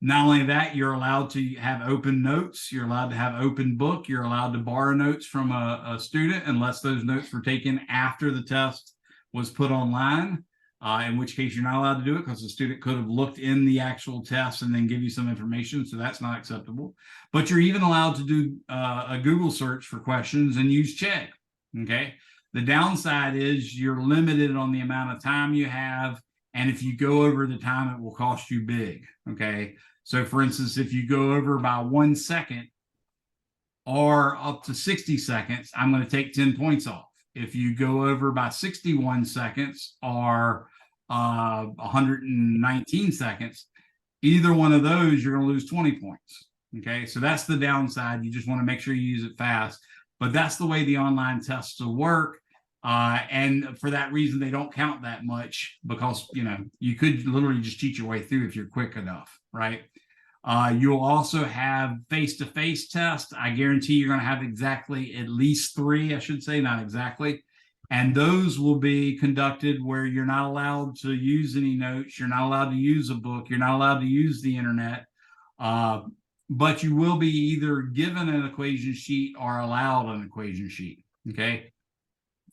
Not only that, you're allowed to have open notes. You're allowed to have open book. You're allowed to borrow notes from a student unless those notes were taken after the test was put online, in which case you're not allowed to do it because the student could have looked in the actual test and then give you some information. So that's not acceptable. But you're even allowed to do a Google search for questions and use Chegg. Okay. The downside is you're limited on the amount of time you have. And if you go over the time, it will cost you big. Okay. So for instance, if you go over by 1 second or up to 60 seconds, I'm going to take 10 points off. If you go over by 61 seconds or 119 seconds, either one of those, you're going to lose 20 points. Okay. So that's the downside. You just want to make sure you use it fast. But that's the way the online tests will work. And for that reason, they don't count that much because, you could literally just cheat your way through if you're quick enough, right? You'll also have face-to-face tests. I guarantee you're going to have exactly at least 3, I should say, not exactly. And those will be conducted where you're not allowed to use any notes. You're not allowed to use a book. You're not allowed to use the internet. But you will be either given an equation sheet or allowed an equation sheet. Okay.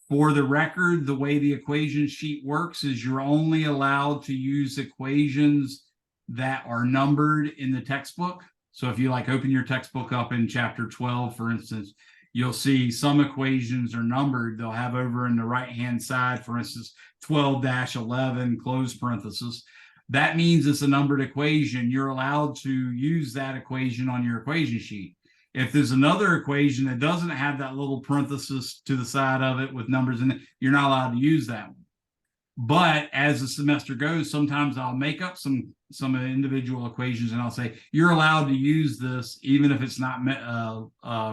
For the record, the way the equation sheet works is you're only allowed to use equations that are numbered in the textbook. So if you open your textbook up in chapter 12, for instance, you'll see some equations are numbered. They'll have over in the right-hand side, for instance, 12-11, close parenthesis. That means it's a numbered equation. You're allowed to use that equation on your equation sheet. If there's another equation that doesn't have that little parenthesis to the side of it with numbers in it, you're not allowed to use that one. But as the semester goes, sometimes I'll make up some individual equations and I'll say, you're allowed to use this even if it's not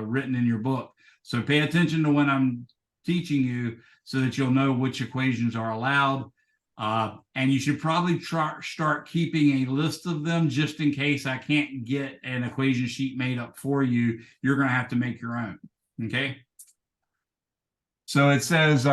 written in your book. So pay attention to when I'm teaching you so that you'll know which equations are allowed. And you should probably start keeping a list of them just in case I can't get an equation sheet made up for you. You're going to have to make your own. Okay. So it says,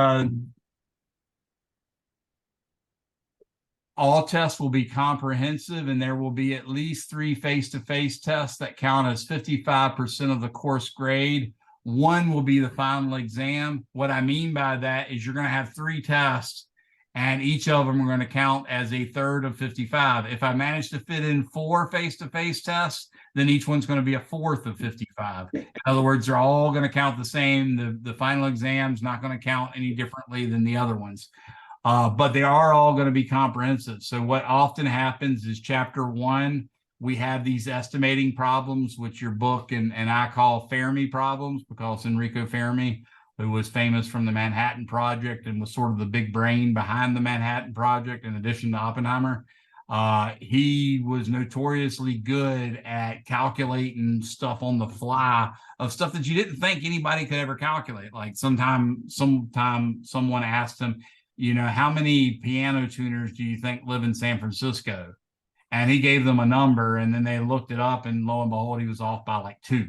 all tests will be comprehensive and there will be at least 3 face-to-face tests that count as 55% of the course grade. One will be the final exam. What I mean by that is you're going to have 3 tests and each of them are going to count as a third of 55. If I manage to fit in 4 face-to-face tests, then each one's going to be a fourth of 55. In other words, they're all going to count the same. The final exam's not going to count any differently than the other ones. But they are all going to be comprehensive. So what often happens is chapter 1, we have these estimating problems, which your book and I call Fermi problems because Enrico Fermi, who was famous from the Manhattan Project and was sort of the big brain behind the Manhattan Project in addition to Oppenheimer, he was notoriously good at calculating stuff on the fly of stuff that you didn't think anybody could ever calculate. Like sometime someone asked him, you know, how many piano tuners do you think live in San Francisco? And he gave them a number and then they looked it up and lo and behold, he was off by like 2.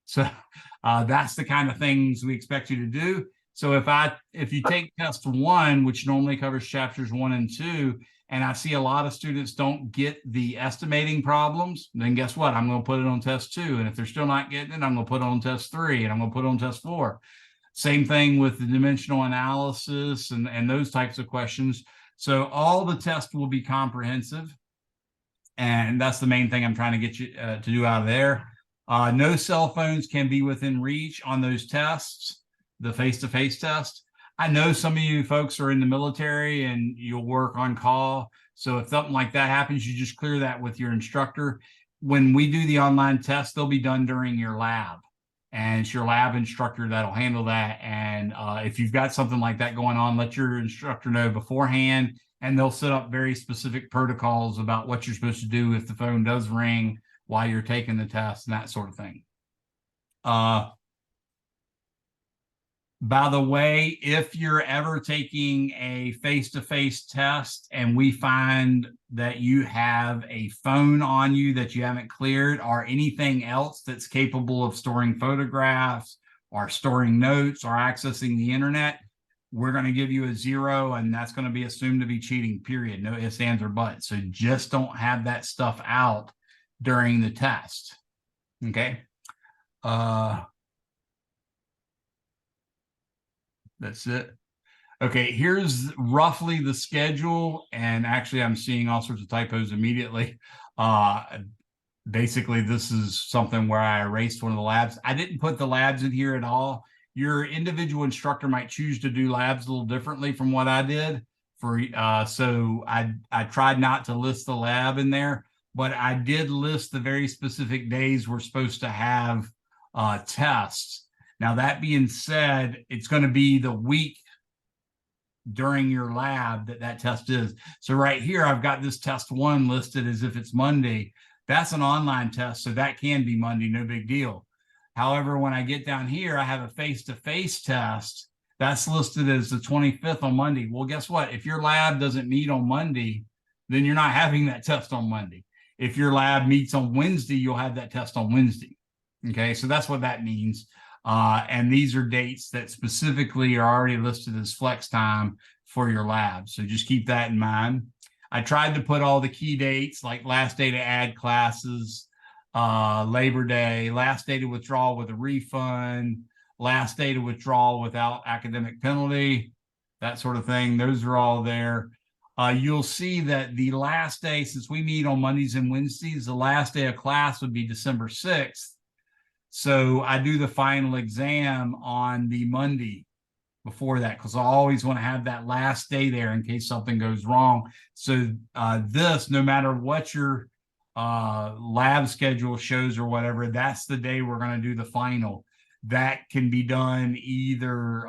So that's the kind of things we expect you to do. So if you take test 1, which normally covers chapters 1 and 2, and I see a lot of students don't get the estimating problems, then guess what? I'm going to put it on test 2. And if they're still not getting it, I'm going to put it on test 3 and I'm going to put it on test 4. Same thing with the dimensional analysis and those types of questions. So all the tests will be comprehensive. And that's the main thing I'm trying to get you to do out of there. No cell phones can be within reach on those tests, the face-to-face test. I know some of you folks are in the military and you'll work on call. So if something like that happens, you just clear that with your instructor. When we do the online test, they'll be done during your lab. And it's your lab instructor that'll handle that. And if you've got something like that going on, let your instructor know beforehand, and they'll set up very specific protocols about what you're supposed to do if the phone does ring while you're taking the test and that sort of thing. By the way, if you're ever taking a face-to-face test and we find that you have a phone on you that you haven't cleared or anything else that's capable of storing photographs or storing notes or accessing the internet, we're going to give you a 0 and that's going to be assumed to be cheating, period. No ifs, ands, or buts. So just don't have that stuff out during the test. Okay. That's it. Okay, here's roughly the schedule. And actually, I'm seeing all sorts of typos immediately. Basically, this is something where I erased one of the labs. I didn't put the labs in here at all. Your individual instructor might choose to do labs a little differently from what I did. So I tried not to list the lab in there, but I did list the very specific days we're supposed to have tests. Now, that being said, it's going to be the week during your lab that test is. So right here, I've got this test 1 listed as if it's Monday. That's an online test, so that can be Monday, no big deal. However, when I get down here, I have a face-to-face test that's listed as the 25th on Monday. Well, guess what? If your lab doesn't meet on Monday, then you're not having that test on Monday. If your lab meets on Wednesday, you'll have that test on Wednesday. Okay, so that's what that means. And these are dates that specifically are already listed as flex time for your lab. So just keep that in mind. I tried to put all the key dates like last day to add classes, Labor Day, last day to withdraw with a refund, last day to withdraw without academic penalty, that sort of thing. Those are all there. You'll see that the last day, since we meet on Mondays and Wednesdays, the last day of class would be December 6th. So I do the final exam on the Monday before that because I always want to have that last day there in case something goes wrong. So this, no matter what your lab schedule shows or whatever, that's the day we're going to do the final. That can be done either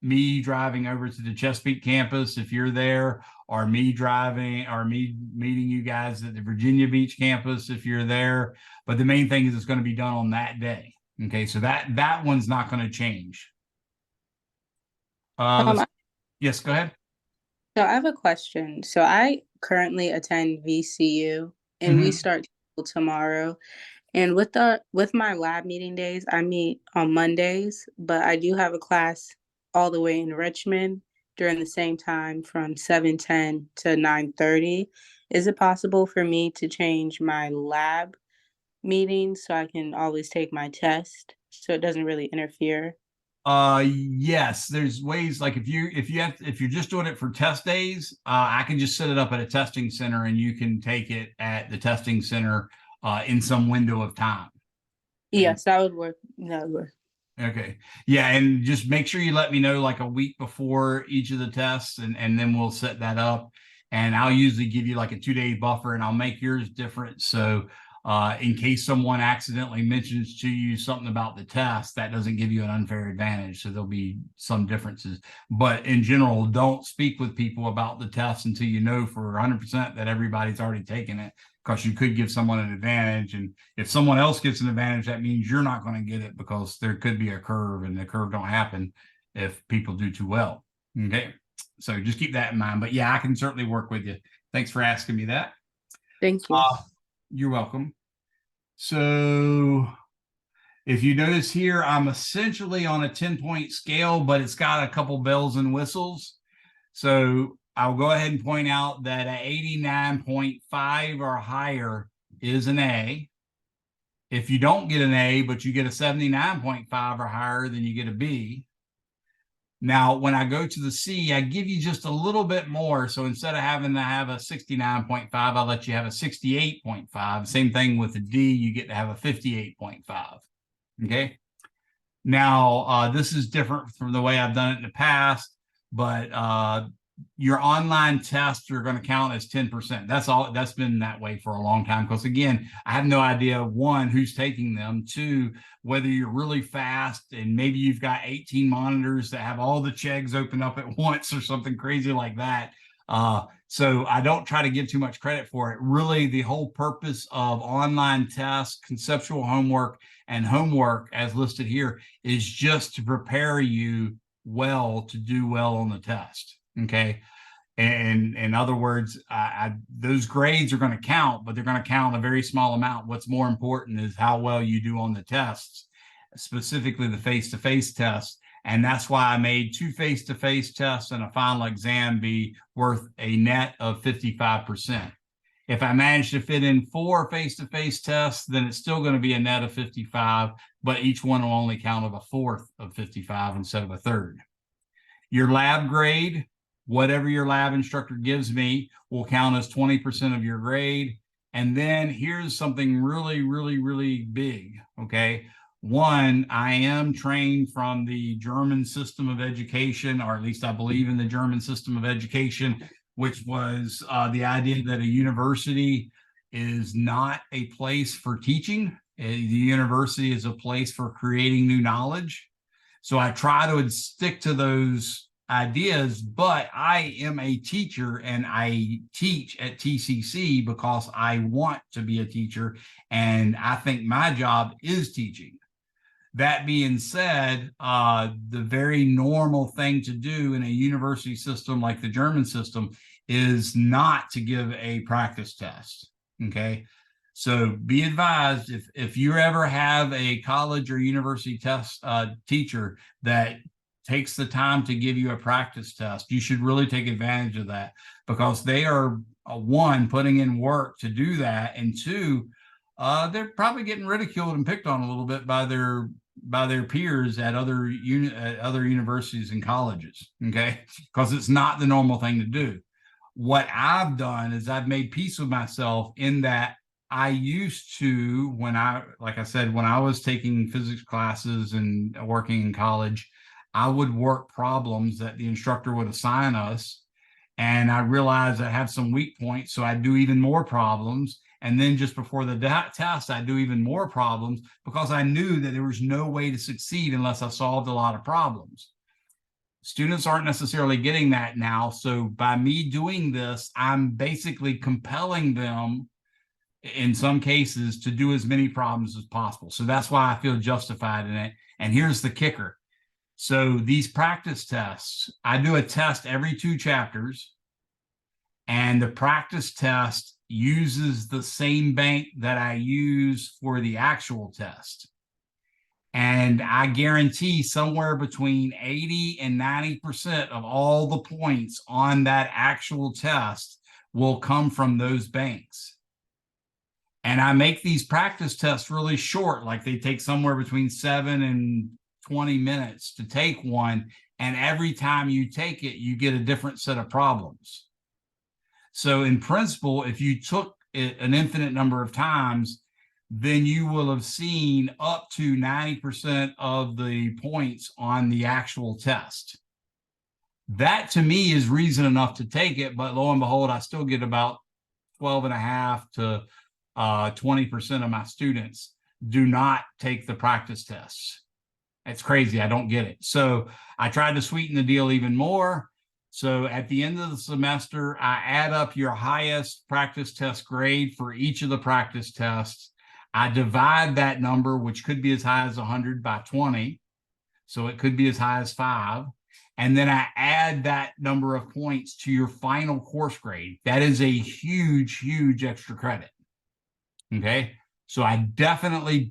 me driving over to the Chesapeake campus if you're there, or me driving or me meeting you guys at the Virginia Beach campus if you're there. But the main thing is it's going to be done on that day. Okay, so that one's not going to change. Um, Yes, go ahead. so I have a question. So I currently attend VCU and we Mhm. start school tomorrow. And with my lab meeting days, I meet on Mondays, but I do have a class all the way in Richmond during the same time from 7:10 to 9:30. Is it possible for me to change my lab meeting so I can always take my test so it doesn't really interfere? Yes, there's ways, like if you're just doing it for test days, I can just set it up at a testing center and you can take it at the testing center in some window of time. Yes, that would work. That would work. Okay. Yeah, and just make sure you let me know like a week before each of the tests, and then we'll set that up. And I'll usually give you like a 2-day buffer, and I'll make yours different. So in case someone accidentally mentions to you something about the test, that doesn't give you an unfair advantage. So there'll be some differences. But in general, don't speak with people about the test until you know for 100% that everybody's already taken it, because you could give someone an advantage. And if someone else gets an advantage, that means you're not going to get it, because there could be a curve, and the curve don't happen if people do too well. Okay. So just keep that in mind. But yeah, I can certainly work with you. Thanks for asking me that. Thank you. You're welcome. So if you notice here, I'm essentially on a 10-point scale, but it's got a couple bells and whistles. So I'll go ahead and point out that a 89.5 or higher is an A. If you don't get an A, but you get a 79.5 or higher, then you get a B. Now, when I go to the C, I give you just a little bit more. So instead of having to have a 69.5, I'll let you have a 68.5. Same thing with the D, you get to have a 58.5. Okay. Now, this is different from the way I've done it in the past, but your online tests are going to count as 10%. That's all. That's been that way for a long time, because again, I have no idea, one, who's taking them, two, whether you're really fast and maybe you've got 18 monitors that have all the chegs open up at once or something crazy like that. So I don't try to give too much credit for it. Really, the whole purpose of online tests, conceptual homework, and homework as listed here is just to prepare you well to do well on the test. Okay. And in other words, those grades are going to count, but they're going to count a very small amount. What's more important is how well you do on the tests, specifically the face-to-face tests. And that's why I made 2 face-to-face tests and a final exam be worth a net of 55%. If I manage to fit in 4 face-to-face tests, then it's still going to be a net of 55, but each one will only count of a fourth of 55 instead of a third. Your lab grade, whatever your lab instructor gives me, will count as 20% of your grade. And then here's something really, really, really big. Okay. One, I am trained from the German system of education, or at least I believe in the German system of education, which was the idea that a university is not a place for teaching. The university is a place for creating new knowledge. So I try to stick to those ideas, but I am a teacher and I teach at TCC because I want to be a teacher. And I think my job is teaching. That being said, the very normal thing to do in a university system like the German system is not to give a practice test. Okay. So be advised, if you ever have a college or university test teacher that takes the time to give you a practice test, you should really take advantage of that, because they are, one, putting in work to do that, and two, they're probably getting ridiculed and picked on a little bit by their peers at other universities and colleges. Okay, because it's not the normal thing to do. What I've done is I've made peace with myself in that I used to, like I said, when I was taking physics classes and working in college, I would work problems that the instructor would assign us. And I realized I have some weak points, so I do even more problems. And then just before the test, I do even more problems, because I knew that there was no way to succeed unless I solved a lot of problems. Students aren't necessarily getting that now. So by me doing this, I'm basically compelling them in some cases to do as many problems as possible. So that's why I feel justified in it. And here's the kicker. So these practice tests, I do a test every 2 chapters, and the practice test uses the same bank that I use for the actual test. And I guarantee somewhere between 80 and 90% of all the points on that actual test will come from those banks. And I make these practice tests really short, like they take somewhere between 7 and 20 minutes to take one. And every time you take it, you get a different set of problems. So in principle, if you took it an infinite number of times, then you will have seen up to 90% of the points on the actual test. That to me is reason enough to take it, but lo and behold, I still get about 12.5 to 20% of my students do not take the practice tests. It's crazy. I don't get it. So I tried to sweeten the deal even more. So at the end of the semester, I add up your highest practice test grade for each of the practice tests. I divide that number, which could be as high as 100, by 20. So it could be as high as 5. And then I add that number of points to your final course grade. That is a huge, huge extra credit. Okay. So I definitely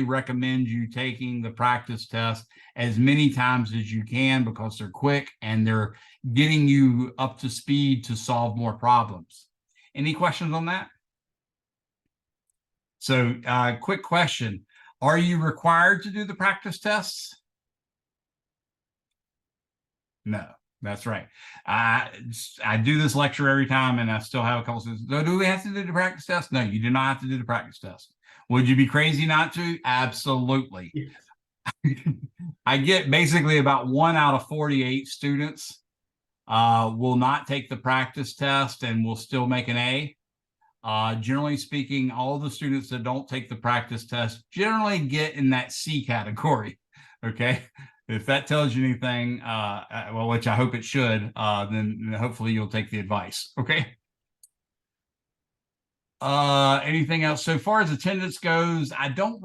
recommend you taking the practice test as many times as you can, because they're quick and they're getting you up to speed to solve more problems. Any questions on that? So quick question. Are you required to do the practice tests? No. That's right. I do this lecture every time, and I still have a couple students. So do we have to do the practice test? No, you do not have to do the practice test. Would you be crazy not to? Absolutely. Yes. I get basically about 1 out of 48 students will not take the practice test and will still make an A. Generally speaking, all the students that don't take the practice test generally get in that C category. Okay. If that tells you anything, well, which I hope it should, then hopefully you'll take the advice. Okay. Anything else? So far as attendance goes, I don't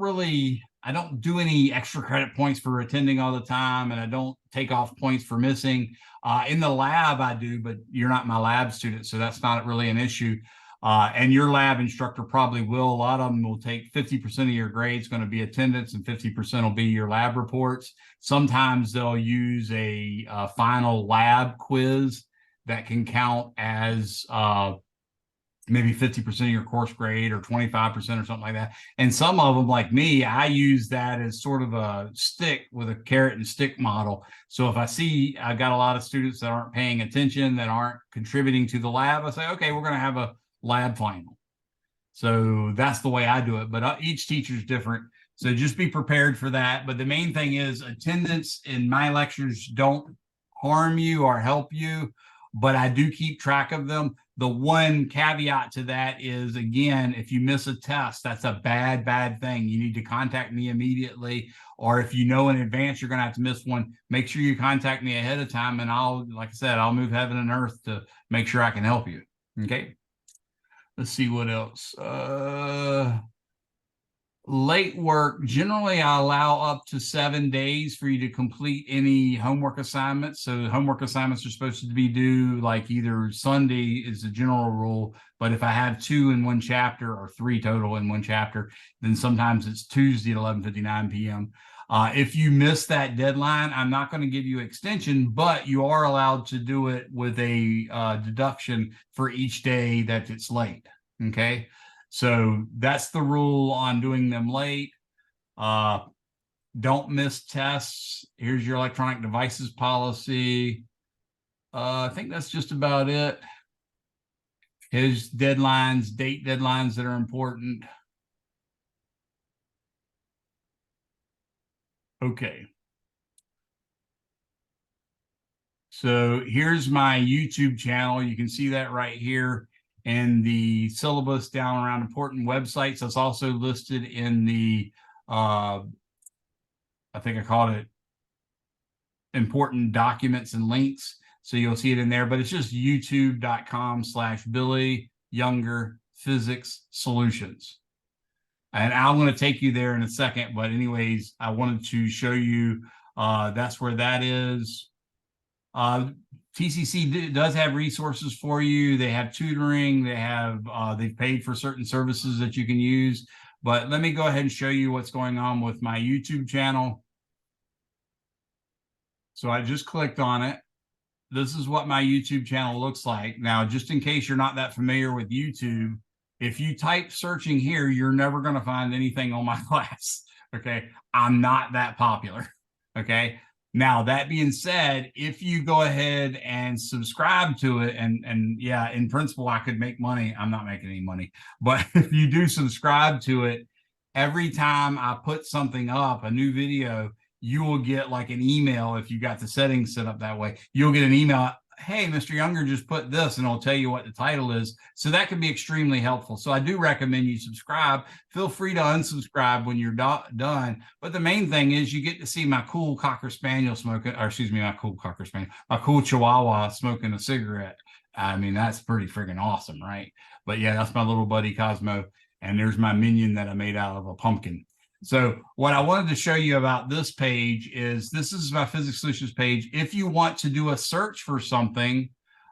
do any extra credit points for attending all the time, and I don't take off points for missing. In the lab, I do, but you're not my lab student, so that's not really an issue. And your lab instructor probably will. A lot of them will take 50% of your grades going to be attendance, and 50% will be your lab reports. Sometimes they'll use a final lab quiz that can count as maybe 50% of your course grade, or 25% or something like that. And some of them, like me, I use that as sort of a stick, with a carrot and stick model. So if I see I've got a lot of students that aren't paying attention, that aren't contributing to the lab, I say, okay, we're going to have a lab final. So that's the way I do it, but each teacher is different. So just be prepared for that. But the main thing is, attendance in my lectures don't harm you or help you, but I do keep track of them. The one caveat to that is, again, if you miss a test, that's a bad thing. You need to contact me immediately. Or if you know in advance you're going to have to miss one, make sure you contact me ahead of time, and I'll, like I said, I'll move heaven and earth to make sure I can help you. Okay. Let's see what else. Late work, generally I allow up to 7 days for you to complete any homework assignments. So homework assignments are supposed to be due like either Sunday is the general rule, but if I have 2 in one chapter, or 3 total in one chapter, then sometimes it's Tuesday at 11:59 p.m. If you miss that deadline, I'm not going to give you extension, but you are allowed to do it with a deduction for each day that it's late. Okay. So that's the rule on doing them late. Don't miss tests. Here's your electronic devices policy. I think that's just about it. His deadlines, date deadlines that are important. Okay. So here's my YouTube channel. You can see that right here. And the syllabus down around important websites. That's also listed in the, I think I called it important documents and links. So you'll see it in there, but it's just youtube.com/Billy Younger Physics Solutions. And I'm going to take you there in a second. But anyways, I wanted to show you that's where that is. TCC does have resources for you. They have tutoring. They have they've paid for certain services that you can use. But let me go ahead and show you what's going on with my YouTube channel. So I just clicked on it. This is what my YouTube channel looks like. Now, just in case you're not that familiar with YouTube, if you type searching here, you're never going to find anything on my class. Okay. I'm not that popular. Okay. Now, that being said, if you go ahead and subscribe to it, and yeah, in principle, I could make money. I'm not making any money, but if you do subscribe to it, every time I put something up, a new video, you will get like an email. If you got the settings set up that way, you'll get an email. Hey, Mr. Younger just put this, and it'll tell you what the title is. So that can be extremely helpful. So I do recommend you subscribe. Feel free to unsubscribe when you're done. But the main thing is you get to see my cool Cocker Spaniel smoking, or excuse me, my cool Cocker Spaniel, my cool Chihuahua smoking a cigarette. I mean, that's pretty friggin' awesome, right? But yeah, that's my little buddy Cosmo. And there's my minion that I made out of a pumpkin. So what I wanted to show you about this page is this is my Physics Solutions page. If you want to do a search for something,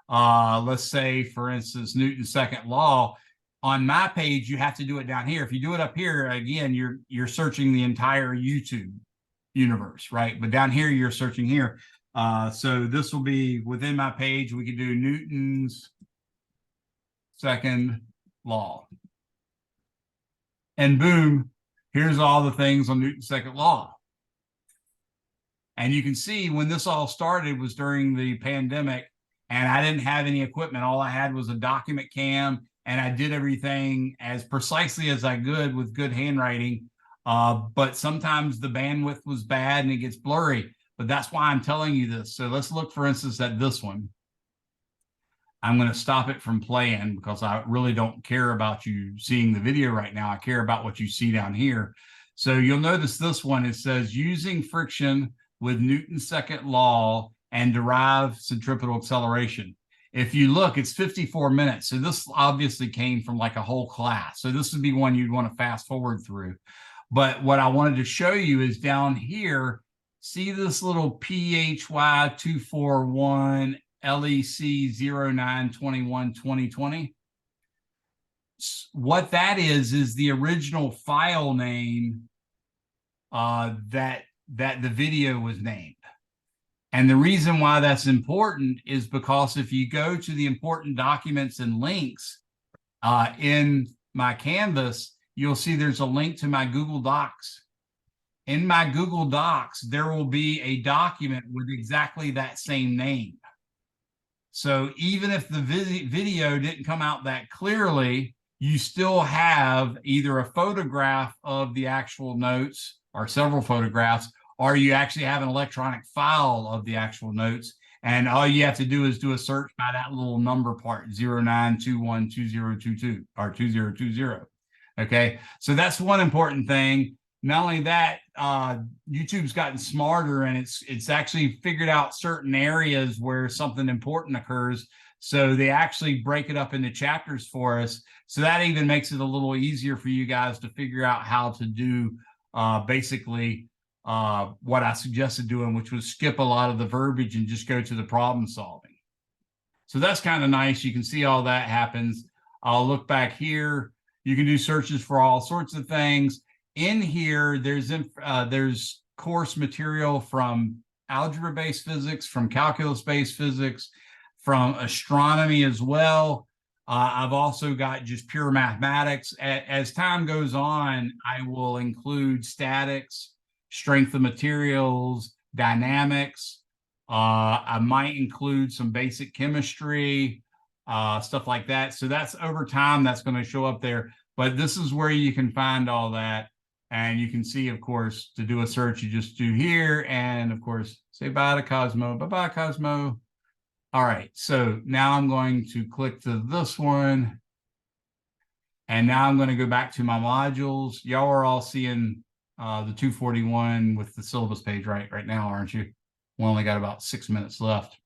let's say, for instance, Newton's second law, on my page, you have to do it down here. If you do it up here, again, you're searching the entire YouTube universe, right? But down here, you're searching here. So this will be within my page. We can do Newton's second law. And boom, here's all the things on Newton's second law. And you can see when this all started was during the pandemic, and I didn't have any equipment. All I had was a document cam, and I did everything as precisely as I could with good handwriting. But sometimes the bandwidth was bad and it gets blurry. But that's why I'm telling you this. So let's look, for instance, at this one. I'm going to stop it from playing because I really don't care about you seeing the video right now. I care about what you see down here. So you'll notice this one, it says using friction with Newton's second law and derive centripetal acceleration. If you look, it's 54 minutes. So this obviously came from like a whole class. So this would be one you'd want to fast forward through. But what I wanted to show you is down here, see this little PHY 241 LEC 0921-2020. What that is the original file name that the video was named. And the reason why that's important is because if you go to the important documents and links in my Canvas, you'll see there's a link to my Google Docs. In my Google Docs, there will be a document with exactly that same name. So even if the video didn't come out that clearly, you still have either a photograph of the actual notes or several photographs, or you actually have an electronic file of the actual notes. And all you have to do is do a search by that little number part, 09212022 or 2020. Okay, so that's one important thing. Not only that, YouTube's gotten smarter, and it's actually figured out certain areas where something important occurs. So they actually break it up into chapters for us. So that even makes it a little easier for you guys to figure out how to do basically what I suggested doing, which was skip a lot of the verbiage and just go to the problem solving. So that's kind of nice. You can see all that happens. I'll look back here. You can do searches for all sorts of things. In here, there's course material from algebra-based physics, from calculus-based physics, from astronomy as well. I've also got just pure mathematics. As time goes on, I will include statics, strength of materials, dynamics. I might include some basic chemistry, stuff like that. So that's over time, that's going to show up there. But this is where you can find all that. And you can see, of course, to do a search, you just do here. And of course, say bye to Cosmo. Bye-bye, Cosmo. All right. So now I'm going to click to this one. And now I'm going to go back to my modules. Y'all are all seeing the 241 with the syllabus page right now, aren't you? We only got about 6 minutes left.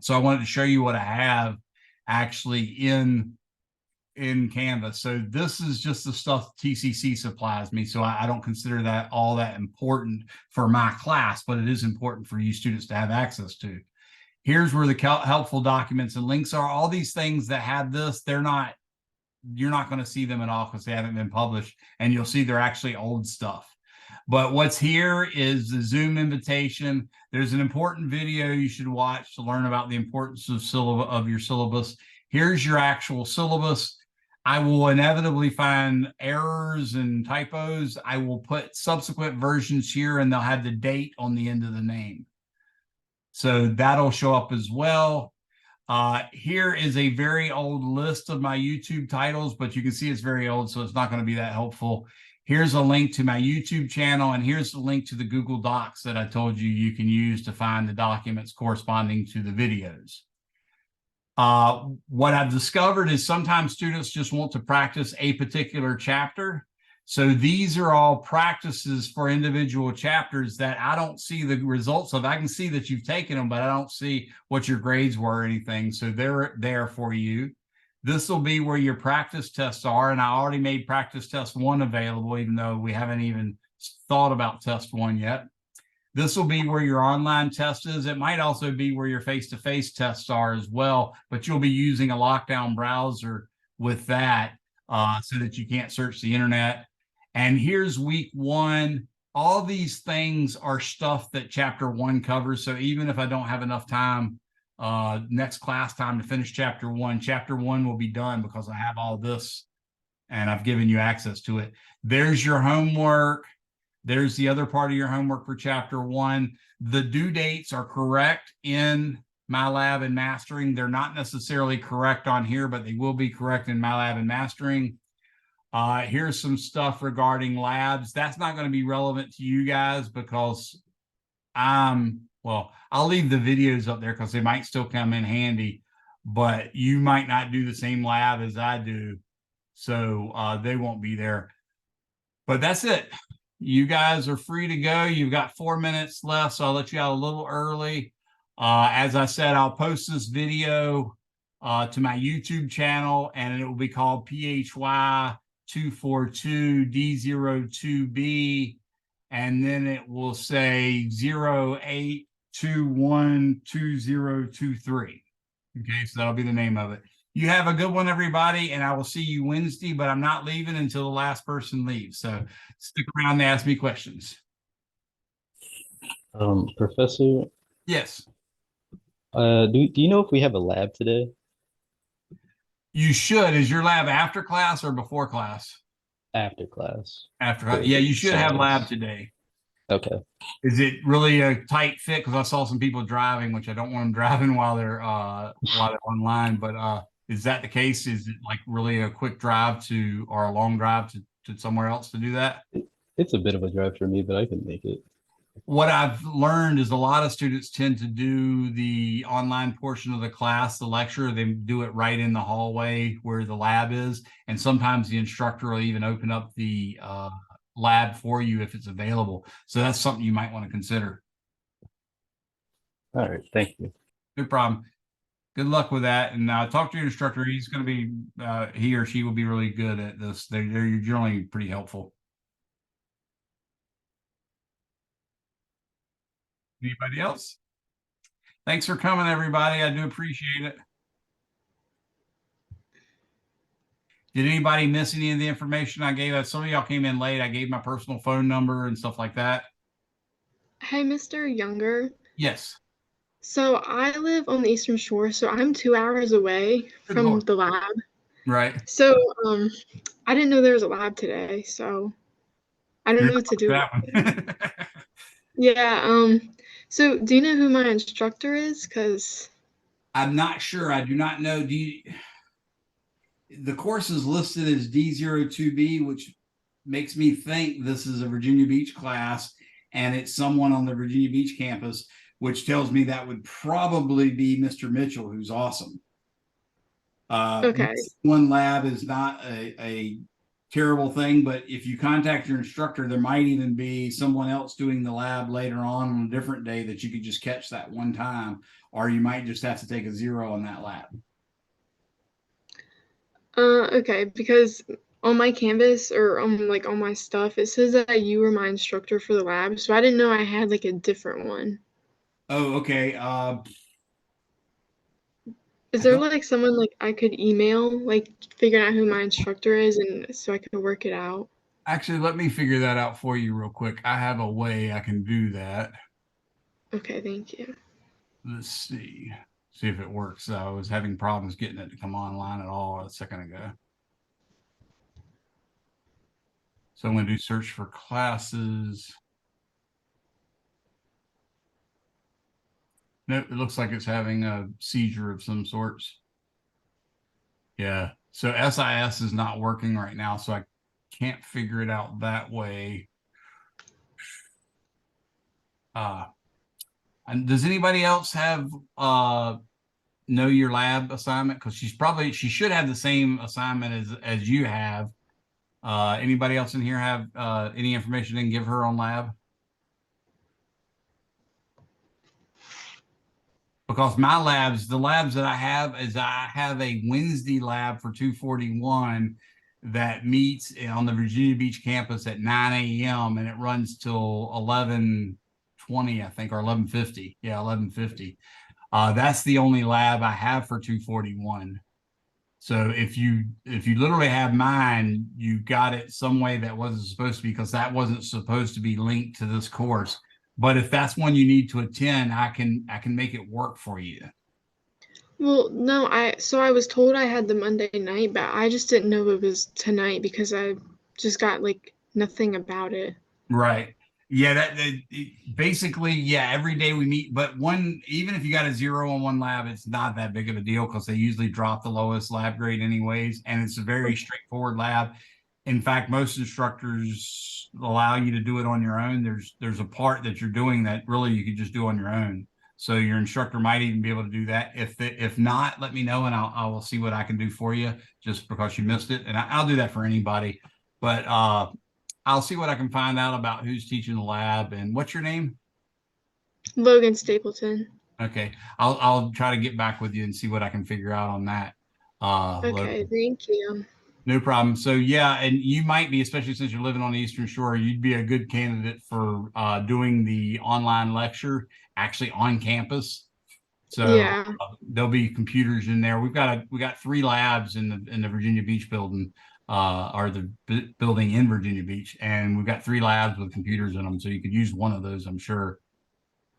So I wanted to show you what I have actually in Canvas. So this is just the stuff TCC supplies me. So I don't consider that all that important for my class, but it is important for you students to have access to. Here's where the helpful documents and links are. All these things that have this, you're not going to see them at all because they haven't been published, and you'll see they're actually old stuff. But what's here is the Zoom invitation. There's an important video you should watch to learn about the importance of your syllabus. Here's your actual syllabus. I will inevitably find errors and typos. I will put subsequent versions here, and they'll have the date on the end of the name. So that'll show up as well. Here is a very old list of my YouTube titles, but you can see it's very old, so it's not going to be that helpful. Here's a link to my YouTube channel, and here's the link to the Google Docs that I told you you can use to find the documents corresponding to the videos. What I've discovered is sometimes students just want to practice a particular chapter. So these are all practices for individual chapters that I don't see the results of. I can see that you've taken them, but I don't see what your grades were or anything. So they're there for you. This will be where your practice tests are. And I already made practice test 1 available, even though we haven't even thought about test 1 yet. This will be where your online test is. It might also be where your face-to-face tests are as well, but you'll be using a lockdown browser with that so that you can't search the internet. And here's week 1. All these things are stuff that chapter 1 covers. So even if I don't have enough time, next class time to finish chapter 1 will be done because I have all this and I've given you access to it. There's your homework. There's the other part of your homework for chapter 1. The due dates are correct in MyLab and Mastering. They're not necessarily correct on here, but they will be correct in MyLab and Mastering. Here's some stuff regarding labs. That's not going to be relevant to you guys because well, I'll leave the videos up there because they might still come in handy, but you might not do the same lab as I do. So they won't be there. But that's it. You guys are free to go. You've got 4 minutes left, so I'll let you out a little early. As I said, I'll post this video to my YouTube channel, and it will be called PHY 242D02B, and then it will say 08212023. Okay, so that'll be the name of it. You have a good one, everybody, and I will see you Wednesday, but I'm not leaving until the last person leaves. So stick around and ask me questions. Professor, Yes. do you know if we have a lab today? You should. Is your lab after class or before class? After class. After class. Yeah, you should have lab today. Okay. Is it really a tight fit? Because I saw some people driving, which I don't want them driving while they're online. But is that the case? Is it like really a quick drive to or a long drive to somewhere else to do that? It's a bit of a drive for me, but I can make it. What I've learned is a lot of students tend to do the online portion of the class, the lecture. They do it right in the hallway where the lab is. And sometimes the instructor will even open up the lab for you if it's available. So that's something you might want to consider. All right. Thank you. No problem. Good luck with that. And talk to your instructor. He's going to be, he or she will be really good at this. They're generally pretty helpful. Anybody else? Thanks for coming, everybody. I do appreciate it. Did anybody miss any of the information I gave? Some of y'all came in late. I gave my personal phone number and stuff like that. Hey, Mr. Younger. Yes. So I live on the Eastern Shore, so I'm 2 hours away Good from Lord. the lab. Right. So I didn't know there was a lab today, so I don't know what to do. That one. Yeah. So do you know who my instructor is? Because I'm not sure. I do not know. The course is listed as D02B, which makes me think this is a Virginia Beach class, and it's someone on the Virginia Beach campus, which tells me that would probably be Mr. Mitchell, who's awesome. okay. One lab is not a terrible thing, but if you contact your instructor, there might even be someone else doing the lab later on a different day that you could just catch that one time, or you might just have to take a 0 on that lab. Okay, because on my Canvas or on like on my stuff, it says that you were my instructor for the lab, so I didn't know I had like a different one. Oh, okay. Is I there don't like someone like I could email, like figuring out who my instructor is and so I could work it out? actually let me figure that out for you real quick. I have a way I can do that. Okay, thank you. Let's see if it works. I was having problems getting it to come online at all a second ago. So I'm going to do search for classes. Nope, it looks like it's having a seizure of some sorts. Yeah, so SIS is not working right now, so I can't figure it out that way. And does anybody else have know your lab assignment? Because she should have the same assignment as you have. Anybody else in here have any information they can give her on lab? Because the labs that I have is I have a Wednesday lab for 241 that meets on the Virginia Beach campus at 9 a.m. and it runs till 11:20, I think, or 11:50. Yeah, 11:50. That's the only lab I have for 241. So if you literally have mine, you got it some way that wasn't supposed to be, because that wasn't supposed to be linked to this course. But if that's one you need to attend, I can make it work for you. Well, no, I was told I had the Monday night, but I just didn't know it was tonight because I just got like nothing about it. Right. Yeah, basically, yeah, every day we meet, but even if you got a 0 on one lab, it's not that big of a deal because they usually drop the lowest lab grade anyways, and it's a very straightforward lab. In fact, most instructors allow you to do it on your own. There's a part that you're doing that really you could just do on your own. So your instructor might even be able to do that. If not, let me know and I will see what I can do for you just because you missed it. And I'll do that for anybody. But I'll see what I can find out about who's teaching the lab. And what's your name? Logan Stapleton. Okay, I'll try to get back with you and see what I can figure out on that. Okay, thank you. No problem. So yeah, and you might be, especially since you're living on the Eastern Shore, you'd be a good candidate for doing the online lecture actually on campus. So Yeah. there'll be computers in there. We got 3 labs in the Virginia Beach building, or the building in Virginia Beach, and we've got 3 labs with computers in them. So you could use one of those, I'm sure,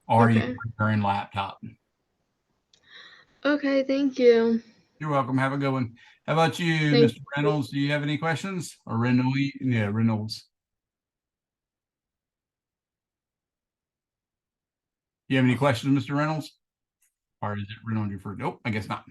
or you Okay. can bring your own laptop. Okay, thank you. You're welcome. Have a good one. How about you, Thank Mr. Reynolds? Do you have any questions? Or Reynolds? Yeah, Reynolds. You have any questions, Mr. Reynolds? Or is it Reynolds your first? Nope, I guess not.